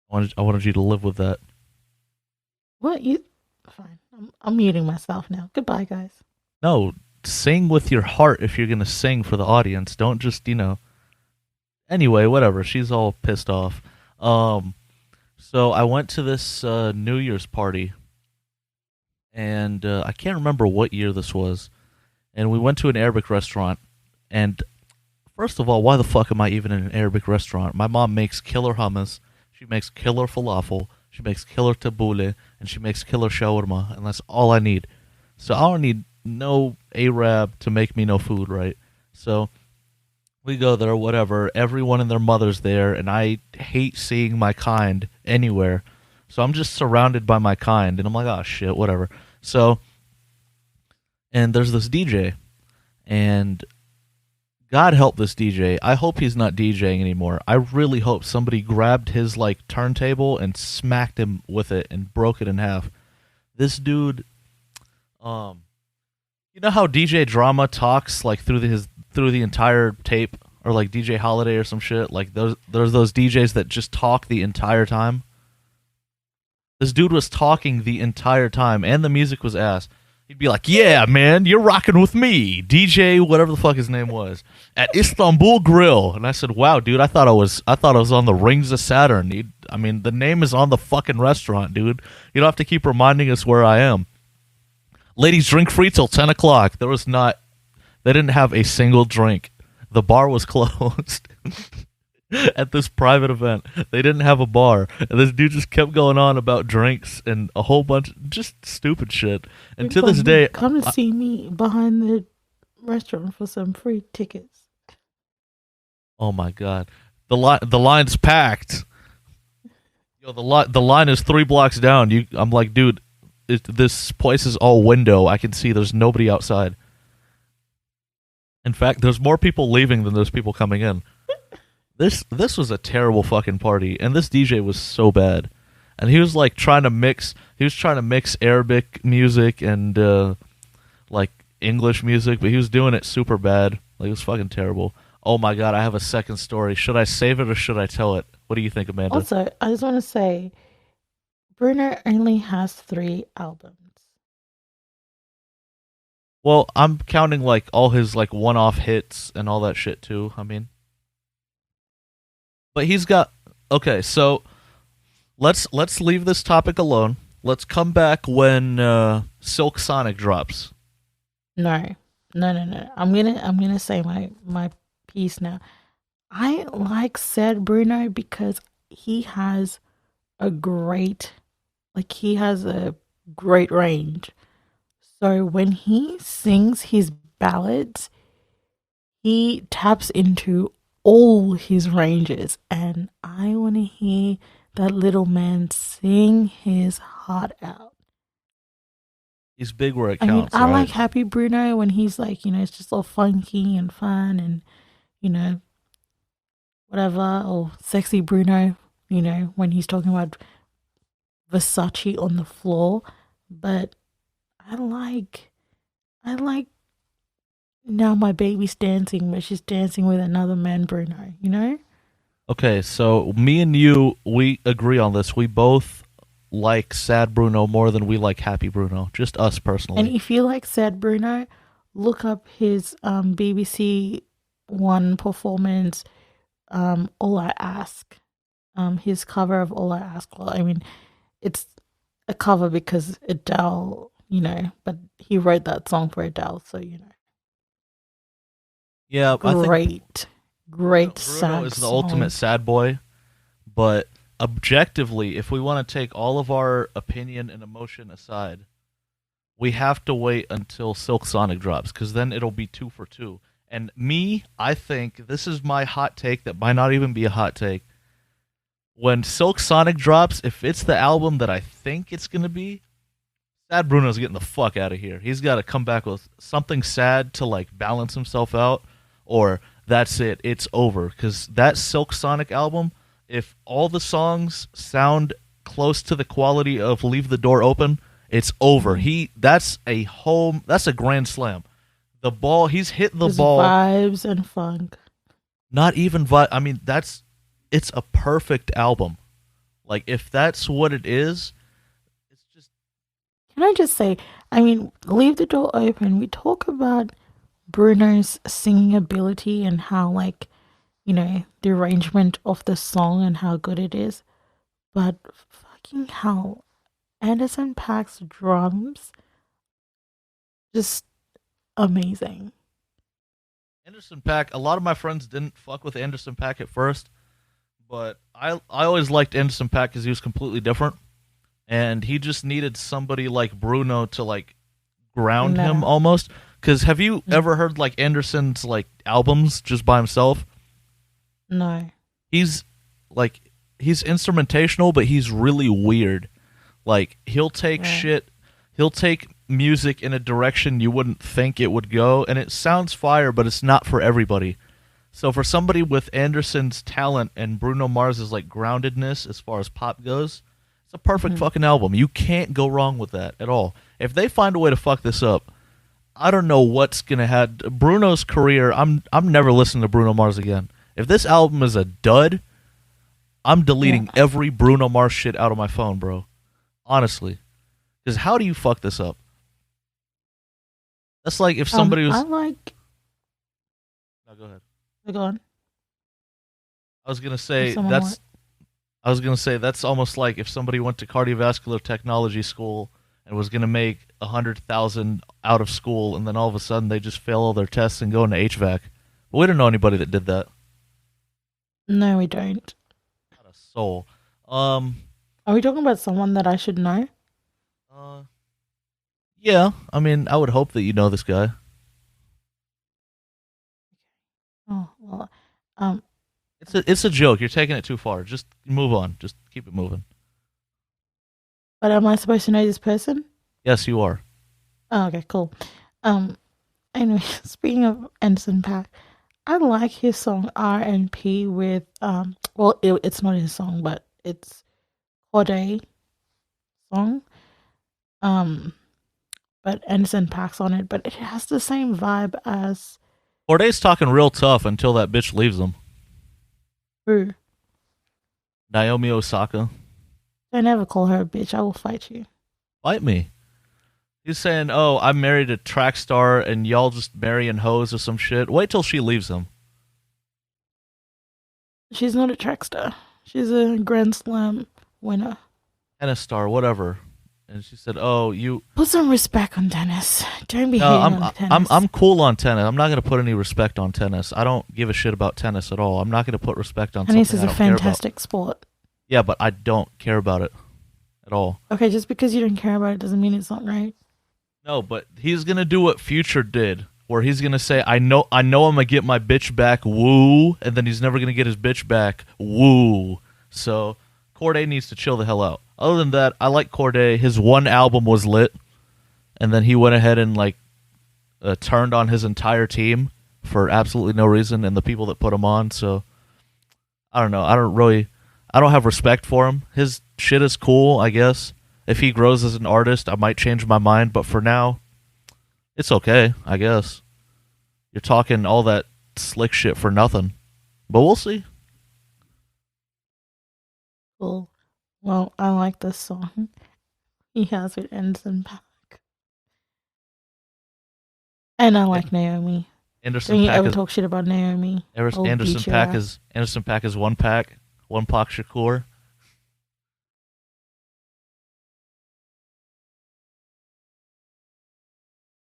I wanted you to live with that. What you? Fine. I'm muting myself now. Goodbye, guys. No, sing with your heart if you're gonna sing for the audience. Don't just Anyway, whatever. She's all pissed off. So I went to this New Year's party, and I can't remember what year this was. And we went to an Arabic restaurant. And first of all, why the fuck am I even in an Arabic restaurant? My mom makes killer hummus. She makes killer falafel. She makes killer tabbouleh, and she makes killer shawarma, and that's all I need. So I don't need no Arab to make me no food, right? So we go there, whatever. Everyone and their mother's there, and I hate seeing my kind anywhere. So I'm just surrounded by my kind, and I'm like, oh shit, whatever. So, and there's this DJ, and God help this DJ. I hope he's not DJing anymore. I really hope somebody grabbed his like turntable and smacked him with it and broke it in half. This dude, you know how DJ Drama talks like through the entire tape, or like DJ Holiday or some shit. Like there's those DJs that just talk the entire time. This dude was talking the entire time, and the music was ass. He'd be like, "Yeah, man, you're rocking with me, DJ, whatever the fuck his name was, at Istanbul Grill." And I said, "Wow, dude, I thought I was on the Rings of Saturn. I mean, the name is on the fucking restaurant, dude. You don't have to keep reminding us where I am." Ladies drink free till 10 o'clock. They didn't have a single drink. The bar was closed. At this private event, they didn't have a bar, and this dude just kept going on about drinks and a whole bunch of just stupid shit. And to this day, come to see me behind the restaurant for some free tickets. oh my god, the line's packed. Yo, the line is 3 blocks down. I'm like, dude, this place is all window. I can see there's nobody outside. In fact, there's more people leaving than there's people coming in. This was a terrible fucking party, and this DJ was so bad. And he was like trying to mix Arabic music and like English music, but he was doing it super bad. Like it was fucking terrible. Oh my god, I have a second story. Should I save it or should I tell it? What do you think, Amanda? Also, I just want to say, Bruno only has 3 albums. Well, I'm counting like all his like one-off hits and all that shit too. I mean, but he's got okay. So let's leave this topic alone. Let's come back when Silk Sonic drops. No. I'm gonna say my piece now. I like said Bruno because he has a great range. So when he sings his ballads, he taps into all his ranges, and I want to hear that little man sing his heart out. He's big where it I mean, counts. I right? like Happy Bruno when he's like, it's just all funky and fun and, whatever, or Sexy Bruno, when he's talking about Versace on the floor. But I like now my baby's dancing, but she's dancing with another man, Bruno, Okay, so me and you, we agree on this. We both like Sad Bruno more than we like Happy Bruno. Just us personally. And if you like Sad Bruno, look up his BBC One performance All I Ask. His cover of All I Ask. Well, I mean, it's a cover because Adele, but he wrote that song for Adele, so Yeah, I think great, Bruno great Bruno sad is the ultimate song. sad boy, but objectively, if we want to take all of our opinion and emotion aside, we have to wait until Silk Sonic drops because then it'll be two for two. And me, I think this is my hot take that might not even be a hot take. When Silk Sonic drops, if it's the album that I think it's gonna be, Sad Bruno's getting the fuck out of here. He's got to come back with something sad to like balance himself out, or that's it. It's over. Because that Silk Sonic album, if all the songs sound close to the quality of Leave the Door Open, it's over. Mhm. That's a grand slam. The ball, he's hit the Just ball. vibes and funk. Not even I mean, it's a perfect album. Like if that's what it is, it's just Can I just say, I mean, Leave the Door Open. We talk about Bruno's singing ability and how, like, the arrangement of the song and how good it is. But fucking hell, Anderson Paak's drums, just amazing. Anderson Paak. A lot of my friends didn't fuck with Anderson Paak at first, but I always liked Anderson Paak because he was completely different, and he just needed somebody like Bruno to like ground him No, almost. Because have you ever heard like Anderson's like albums just by himself? no, He's like he's instrumentational, but he's really weird. Like right. he'll take music in a direction you wouldn't think it would go, and it sounds fire, but it's not for everybody. So for somebody with Anderson's talent and Bruno Mars's like groundedness as far as pop goes, it's a perfect Mhm. fucking album. You can't go wrong with that at all. If they find a way to fuck this up, I don't know what's gonna have Bruno's career. I'm never listening to Bruno Mars again. If this album is a dud, I'm Yeah. deleting every Bruno Mars shit out of my phone, bro. Honestly, because how do you fuck this up? That's like if somebody I was. like. No, go ahead. Go on. I was gonna If say someone what? that's I was gonna say that's almost like if somebody went to cardiovascular technology school and was gonna make 100,000 out of school, and then all of a sudden they just fail all their tests and go into HVAC. But we don't know anybody that did that. No, we don't. Not a soul. Um. Are we talking about someone that I should know? Uh. Yeah. I mean, I would hope that you know this guy. Oh well. Um. It's a joke. You're taking it too far. Just move on. Just keep it moving. But am I supposed to know this person? Yes, you are. Oh, okay, cool. Um. Anyway, speaking of Anderson Paak, I like his song R&P with Well, it's not his song, but it's Corday song. Um. But Anderson Paak's on it, but it has the same vibe as Corday's talking real tough until that bitch leaves him. Boo. Naomi Osaka. Don't ever call her a bitch. I will fight you. Fight me. He's saying, "Oh, I married a track star, and y'all just marrying hoes or some shit." Wait till she leaves him. She's not a track star. She's a Grand Slam winner. Tennis star, whatever. And she said, "Oh, you." Put some respect on tennis. Don't be No, hating on I'm tennis. cool on tennis. I'm not gonna put any respect on tennis. I don't give a shit about tennis at all. I'm not gonna put respect on Tennis something is I a don't care about. fantastic sport. Yeah, but I don't care about it at all. Okay, just because you don't care about it doesn't mean it's not right. No, but he's gonna do what Future did, where he's gonna say, I know, I'm gonna get my bitch back, woo," and then he's never gonna get his bitch back, woo. So Corday needs to chill the hell out. Other than that, I like Corday. His one album was lit, and then he went ahead and like turned on his entire team for absolutely no reason, and the people that put him on. So I don't know. I don't have respect for him. His shit is cool, I guess. If he grows as an artist, I might change my mind. But for now, it's okay, I guess. You're talking all that slick shit for nothing. But we'll see. Cool. Well, I like this song. He has with Anderson Paak. And I Yeah, like Naomi. Anderson Don't you Paak ever is talk shit about Naomi? I'll beat your ass. Anderson Paak is one pack, one Pac Shakur.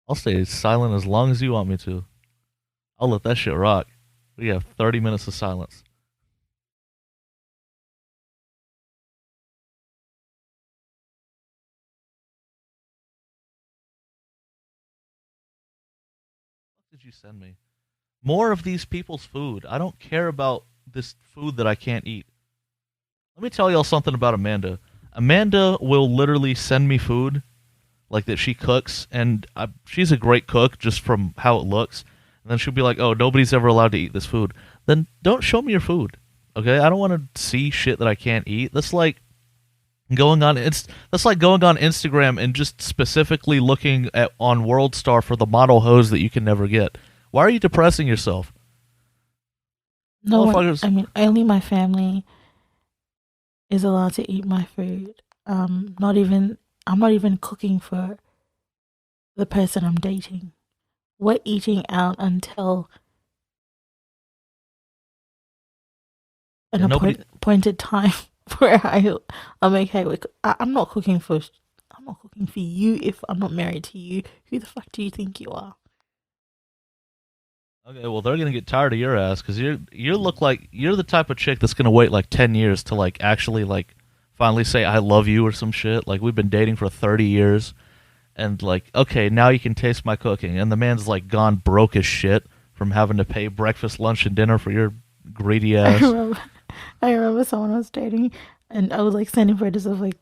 I'll stay silent as long as you want me to. I'll let that shit rock. We have 30 minutes of silence. What did you send me? More of these people's food. I don't care about this food that I can't eat. Let me tell y'all something about Amanda. Amanda will literally send me food like that she cooks, and she's a great cook just from how it looks. And then she'll be like, "Oh, nobody's ever allowed to eat this food." Then don't show me your food, okay? I don't want to see shit that I can't eat. That's like going on Instagram and just specifically looking at on World Star for the model hose that you can never get. Why are you depressing yourself? No one. I mean, only my family is allowed to eat my food. Not even. I'm not even cooking for the person I'm dating. We're eating out until an appointed time where I'm okay with. I'm not cooking for. I'm not cooking for you if I'm not married to you. Who the fuck do you think you are? Okay, well they're gonna get tired of your ass because you look like you're the type of chick that's gonna wait like 10 years to like actually like finally say I love you or some shit. Like we've been dating for 30 years, and like okay now you can taste my cooking, and the man's like gone broke as shit from having to pay breakfast, lunch, and dinner for your greedy ass. I remember someone I was dating, and I was like sending photos of like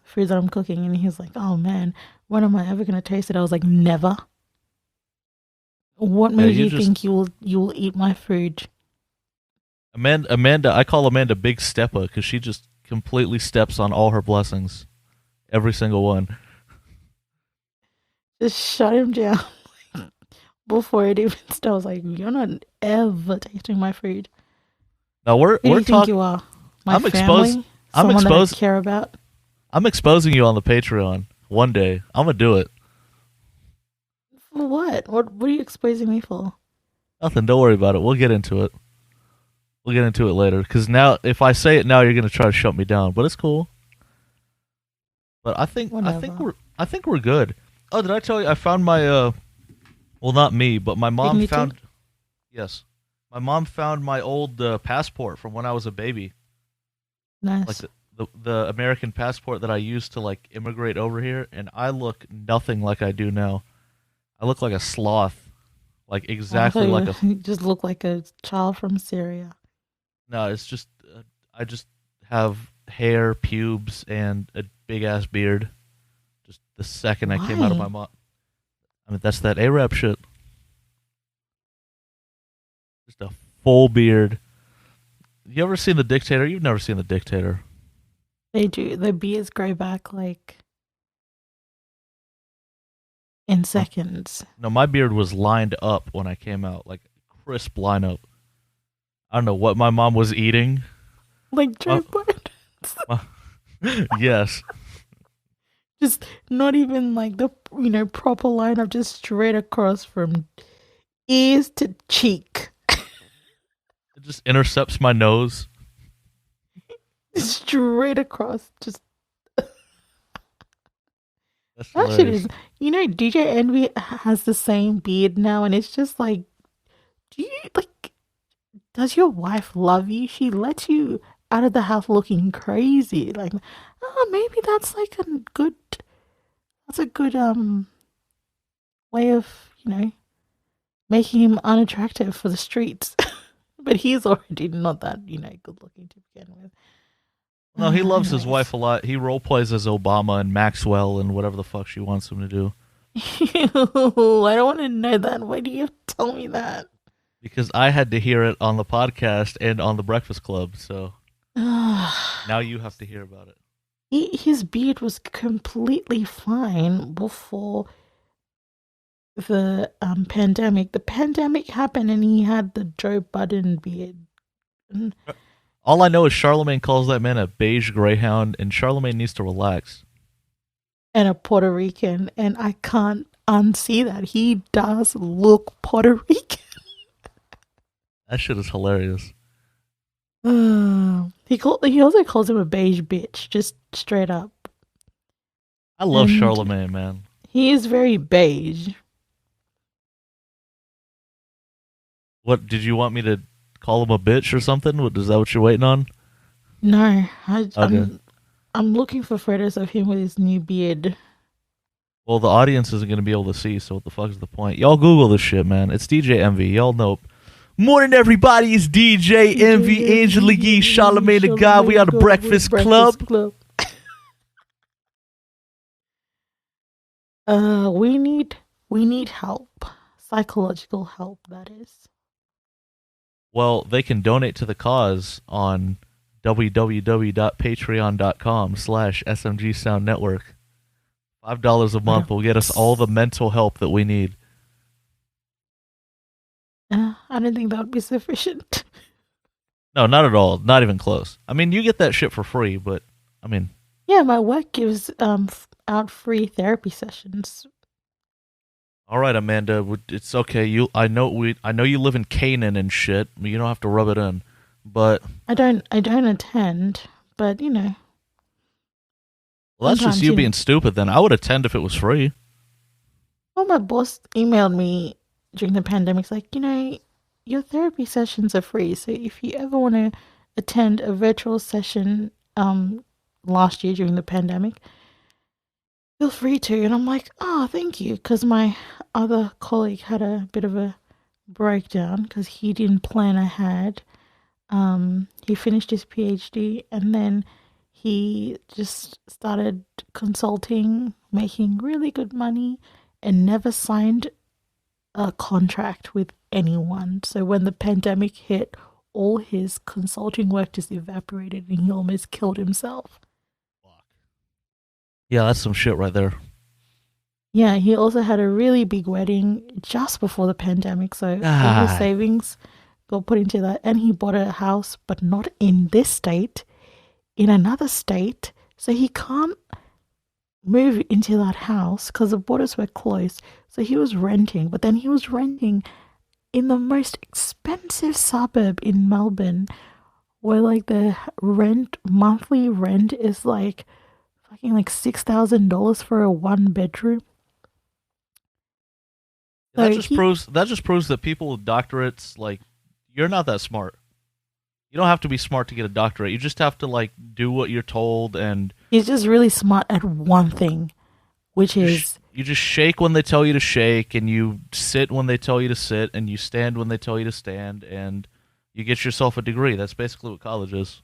foods that I'm cooking, and he was like, "Oh man, when am I ever gonna taste it?" I was like, "Never." What made you think you will eat my food? Amanda, I call Amanda Big Steppa because she just completely steps on all her blessings, every single one. Just shut him down before it even starts. I was like, "You're not ever tasting my food." Now we're Who do you think talking. you are? My I'm family? exposed. Someone that I care about? I'm exposing you on the Patreon one day. I'm gonna do it. For what? What are you exposing me for? Nothing. Don't worry about it. We'll get into it. We'll get into it later. Because now, if I say it now, you're gonna try to shut me down. But it's cool. But I think we're good. Oh, did I tell you? I found my well, not me, but my mom found. Yes, my mom found my old passport from when I was a baby. Nice. Like the American passport that I used to like immigrate over here, and I look nothing like I do now. I look like a sloth, like exactly like a. You just look like a child from Syria. No, it's just I just have hair, pubes, and a big ass beard. Just the second I came out of my mom. I mean, that's that Arab shit. Just a full beard. You ever seen The Dictator? You've never seen The Dictator. They do. The beards grow back like in seconds. No, my beard was lined up when I came out, like crisp lineup. I don't know what my mom was eating. Like Joe Biden. Yes. Just not even like the proper lineup, just straight across from ears to cheek. It just intercepts my nose. Straight across, just. That shit is. DJ Envy has the same beard now, and it's just like, do you like? Does your wife love you? She lets you out of the house looking crazy. Like, oh, maybe that's like a good. That's a good way of making him unattractive for the streets. But he's already not that good looking to begin with. No, he loves his wife a lot. He role plays as Obama and Maxwell and whatever the fuck she wants him to do. I don't want to know that. Why do you have to tell me that? Because I had to hear it on the podcast and on the Breakfast Club, so now you have to hear about it. His beard was completely fine before the pandemic. The pandemic happened and he had the Joe Budden beard. All I know is Charlemagne calls that man a beige greyhound, and Charlemagne needs to relax. And a Puerto Rican, and I can't unsee that. He does look Puerto Rican. That shit is hilarious. He also calls him a beige bitch, just straight up. I love And Charlemagne, man. he is very beige. What did you want me to call him a bitch or something? What is that? What you're waiting on? No, Okay. I'm looking for photos of him with his new beard. Well, the audience isn't gonna be able to see, so what the fuck is the point? Y'all Google this shit, man. It's DJ Envy. Y'all know. Morning, everybody. It's DJ Envy, Angela Yee, Charlemagne the God. We are the Breakfast Club. We need help, psychological help. That is. Well, they can donate to the cause on www.patreon.com/SMGSoundNetwork. $5 a month will get us all the mental help that we need. I don't think that would be sufficient. No, not at all. Not even close. I mean, you get that shit for free, but I mean, Yeah, my work gives out free therapy sessions. all right, Amanda, it's okay. I know you live in Canaan and shit. You don't have to rub it in, but I don't attend, but well, that's just sometimes you being stupid. Then I would attend if it was free. well, my boss emailed me during the pandemic. It's like, your therapy sessions are free, so if you ever want to attend a virtual session, last year during the pandemic, feel free to. And I'm like, oh, thank you, because my other colleague had a bit of a breakdown because he didn't plan ahead. He finished his PhD and then he just started consulting, making really good money, and never signed a contract with anyone. So when the pandemic hit, all his consulting work just evaporated and he almost killed himself. Yeah, that's some shit right there. Yeah, he also had a really big wedding just before the pandemic, so all his savings got put into that. And he bought a house, but not in this state, in another state. So he can't move into that house because the borders were closed. So he was renting, but then he was renting in the most expensive suburb in Melbourne, where like the monthly rent is like fucking like $6,000 for a 1 bedroom. That just proves that people with doctorates, like, you're not that smart. You don't have to be smart to get a doctorate. You just have to like do what you're told, and he's just really smart at one thing, which is you just shake when they tell you to shake, and you sit when they tell you to sit, and you stand when they tell you to stand, and you get yourself a degree. That's basically what college is.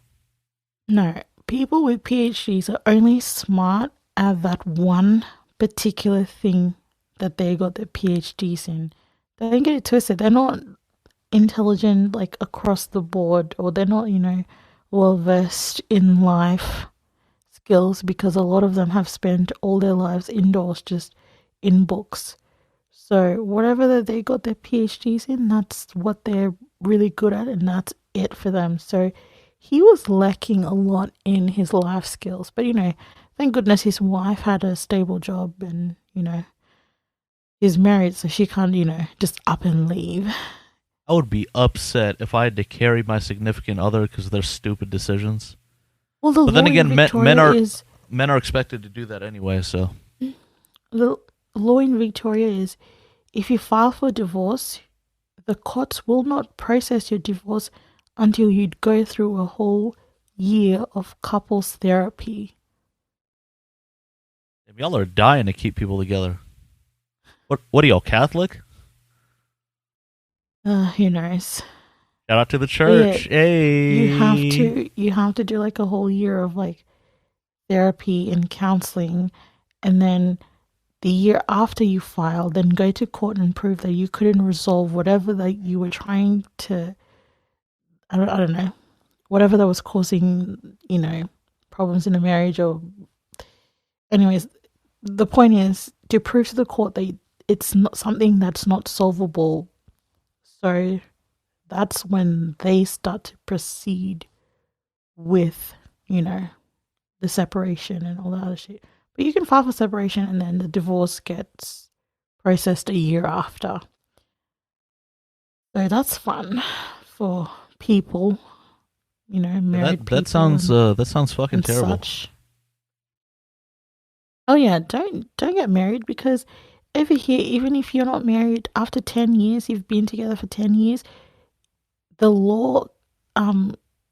no, people with PhDs are only smart at that one particular thing that they got their PhDs in. They don't get it twisted. They're not intelligent like across the board, or they're not, well versed in life skills, because a lot of them have spent all their lives indoors just in books. So whatever that they got their PhDs in, that's what they're really good at, and that's it for them. So he was lacking a lot in his life skills. But thank goodness his wife had a stable job, and he's married, so she can't, just up and leave. I would be upset if I had to carry my significant other because of their stupid decisions. Well, the but then again, men are expected to do that anyway. So the law in Victoria is, if you file for divorce, the courts will not process your divorce until you go through a whole year of couples therapy. Y'all are dying to keep people together. What are y'all, Catholic? Who knows? Shout out to the church. Yeah, hey, you have to do like a whole year of like therapy and counseling, and then the year after you file, then go to court and prove that you couldn't resolve whatever that you were trying to, I don't know, whatever that was causing, problems in a marriage. Or anyways, the point is to prove to the court that it's not something that's not solvable. So that's when they start to proceed with, the separation and all that other shit. But you can file for separation and then the divorce gets processed a year after. So that's fun for people, married people. That sounds fucking and terrible. such. Oh yeah, don't get married, because over here, even if you're not married after 10 years, you've been together for 10 years, the law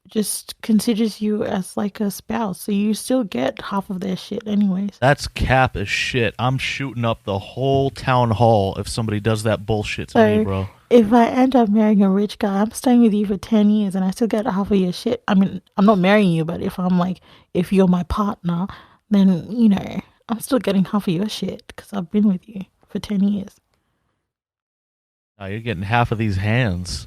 just considers you as like a spouse, so you still get half of their shit anyways. That's cap as shit. I'm shooting up the whole town hall if somebody does that bullshit to me, bro. If I end up marrying a rich guy, I'm staying with you for 10 years and I still get half of your shit. I mean, I'm not marrying you, but if you're my partner, then, I'm still getting half of your shit because I've been with you for 10 years. Now you're getting half of these hands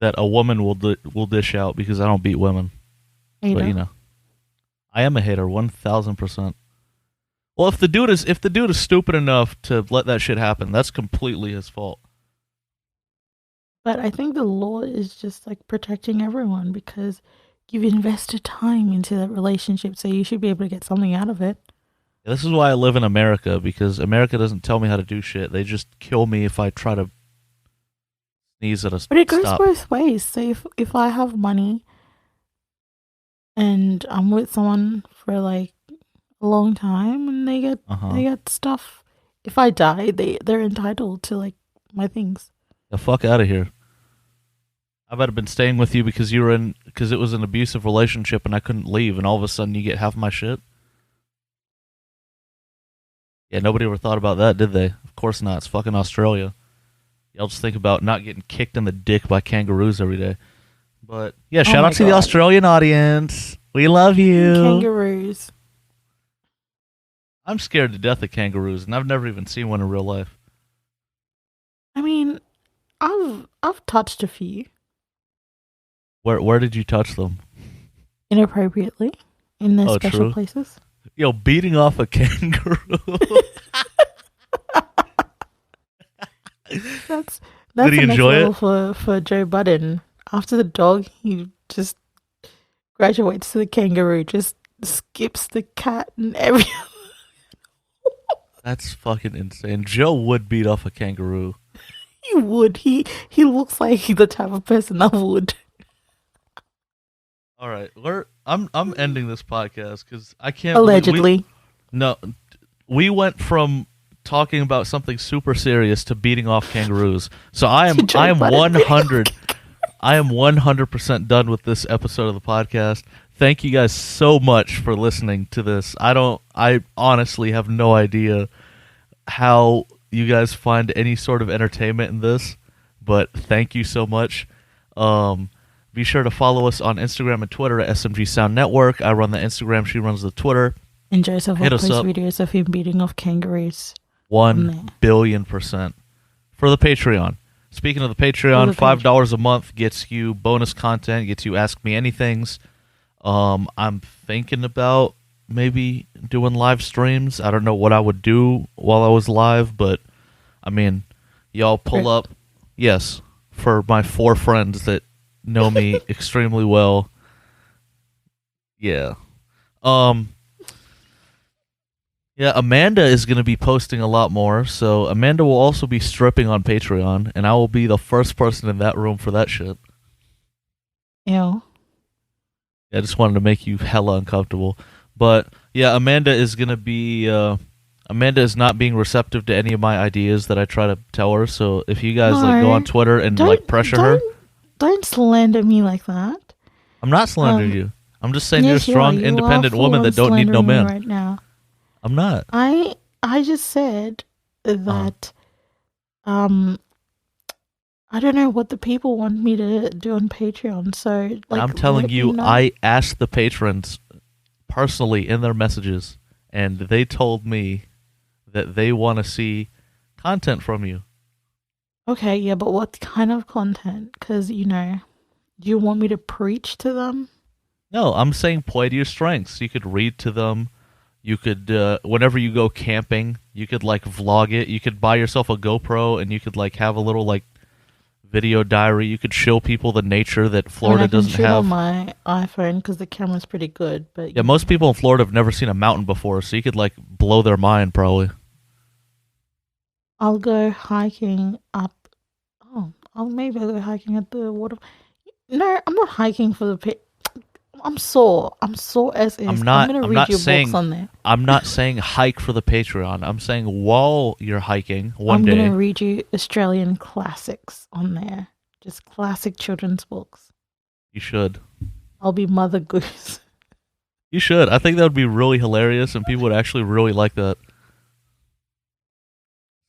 that a woman will dish out, because I don't beat women. Hater. But I am a hater, 1,000%. Well, if the dude is stupid enough to let that shit happen, that's completely his fault. But I think the law is just like protecting everyone, because you've invested time into that relationship, so you should be able to get something out of it. This is why I live in America, because America doesn't tell me how to do shit. They just kill me if I try to sneeze at a stop. But it goes both ways. So if I have money and I'm with someone for like a long time and they get stuff, if I die, they're entitled to like my things. The fuck out of here. I might have been staying with you because it was an abusive relationship and I couldn't leave, and all of a sudden you get half my shit. Yeah, nobody ever thought about that, did they? Of course not. It's fucking Australia. Y'all just think about not getting kicked in the dick by kangaroos every day. But yeah, shout out to the Australian audience. We love you. Kangaroos. I'm scared to death of kangaroos, and I've never even seen one in real life. I mean, I've touched a few. Where did you touch them? Inappropriately. In their special places. Yo, beating off a kangaroo. That's Did he enjoy it? For Joe Budden. After the dog, he just graduates to the kangaroo, just skips the cat and everything. That's fucking insane. Joe would beat off a kangaroo. He would. He looks like the type of person that would. All right, I'm ending this podcast because I can't. Allegedly. We went from talking about something super serious to beating off kangaroos. So I am 100% done with this episode of the podcast. Thank you guys so much for listening to this. I honestly have no idea how you guys find any sort of entertainment in this, but thank you so much. Be sure to follow us on Instagram and Twitter at SMG Sound Network. I run the Instagram, she runs the Twitter. And Joseph will post videos of him beating off kangaroos. 1,000,000,000% for the Patreon. Speaking of the Patreon, $5 a month gets you bonus content, gets you Ask Me Anythings. I'm thinking about maybe doing live streams. I don't know what I would do while I was live, but I mean, y'all pull up. Yes, for my 4 friends that know me extremely well. Yeah. Yeah, Amanda is going to be posting a lot more, so Amanda will also be stripping on Patreon, and I will be the first person in that room for that shit. Ew. I just wanted to make you hella uncomfortable. But, yeah, Amanda is going to be... Amanda is not being receptive to any of my ideas that I try to tell her, so if you guys go on Twitter and pressure her... Don't slander me like that. I'm not slandering you. I'm just saying you're a strong, independent woman that don't need no man. Right now. I'm not. I just said that I don't know what the people want me to do on Patreon. So I'm telling you, I asked the patrons personally in their messages, and they told me that they want to see content from you. Okay, yeah, but what kind of content? Because, do you want me to preach to them? No, I'm saying play to your strengths. You could read to them. You could, whenever you go camping, you could, vlog it. You could buy yourself a GoPro, and you could, have a little, video diary. You could show people the nature that Florida doesn't have. I can shoot on my iPhone because the camera's pretty good. But yeah, most people in Florida have never seen a mountain before, so you could, blow their mind, probably. I'll go hiking up. Oh, maybe I'll go hiking at the water. No, I'm not hiking for the pit. I'm sore. I'm sore as is. I'm gonna I'm read not your books saying on there. I'm not saying hike for the Patreon. I'm saying while you're hiking one I'm gonna day, read you Australian classics on there. Just classic children's books. you should. I'll be Mother Goose. You should. I think that would be really hilarious, and people would actually really like that.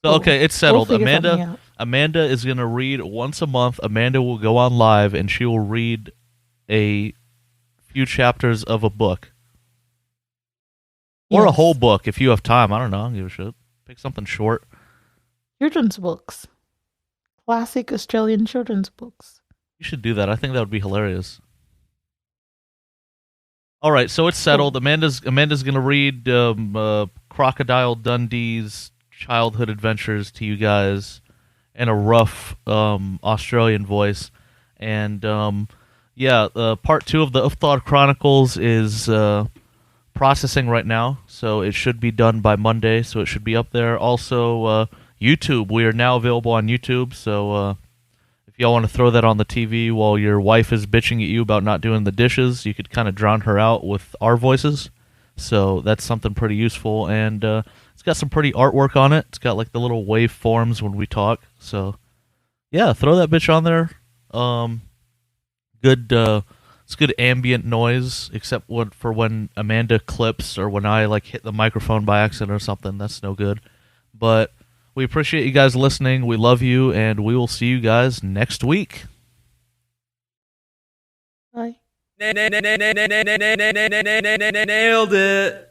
So, Cool. okay, it's We'll settled. figure something out. Amanda is gonna read once a month. Amanda will go on live, and she will read a few chapters of a book. Or a whole Yes. book if you have time. I don't know. I don't give a shit. Pick something short. Children's books. Classic Australian children's books. You should do that. I think that would be hilarious. All right, so it's settled. Cool. Amanda's gonna read Crocodile Dundee's childhood adventures to you guys in a rough Australian voice, and yeah, part 2 of the Uthar Chronicles is processing right now, so it should be done by Monday. So it should be up there. Also, YouTube. We are now available on YouTube, so if y'all want to throw that on the TV while your wife is bitching at you about not doing the dishes, you could kind of drown her out with our voices. So that's something pretty useful, and it's got some pretty artwork on it. It's got like the little waveforms when we talk. So yeah, throw that bitch on there. Good. It's good ambient noise, except for when Amanda clips or when I like hit the microphone by accident or something. That's no good. But we appreciate you guys listening. We love you, and we will see you guys next week. Bye. Nailed it.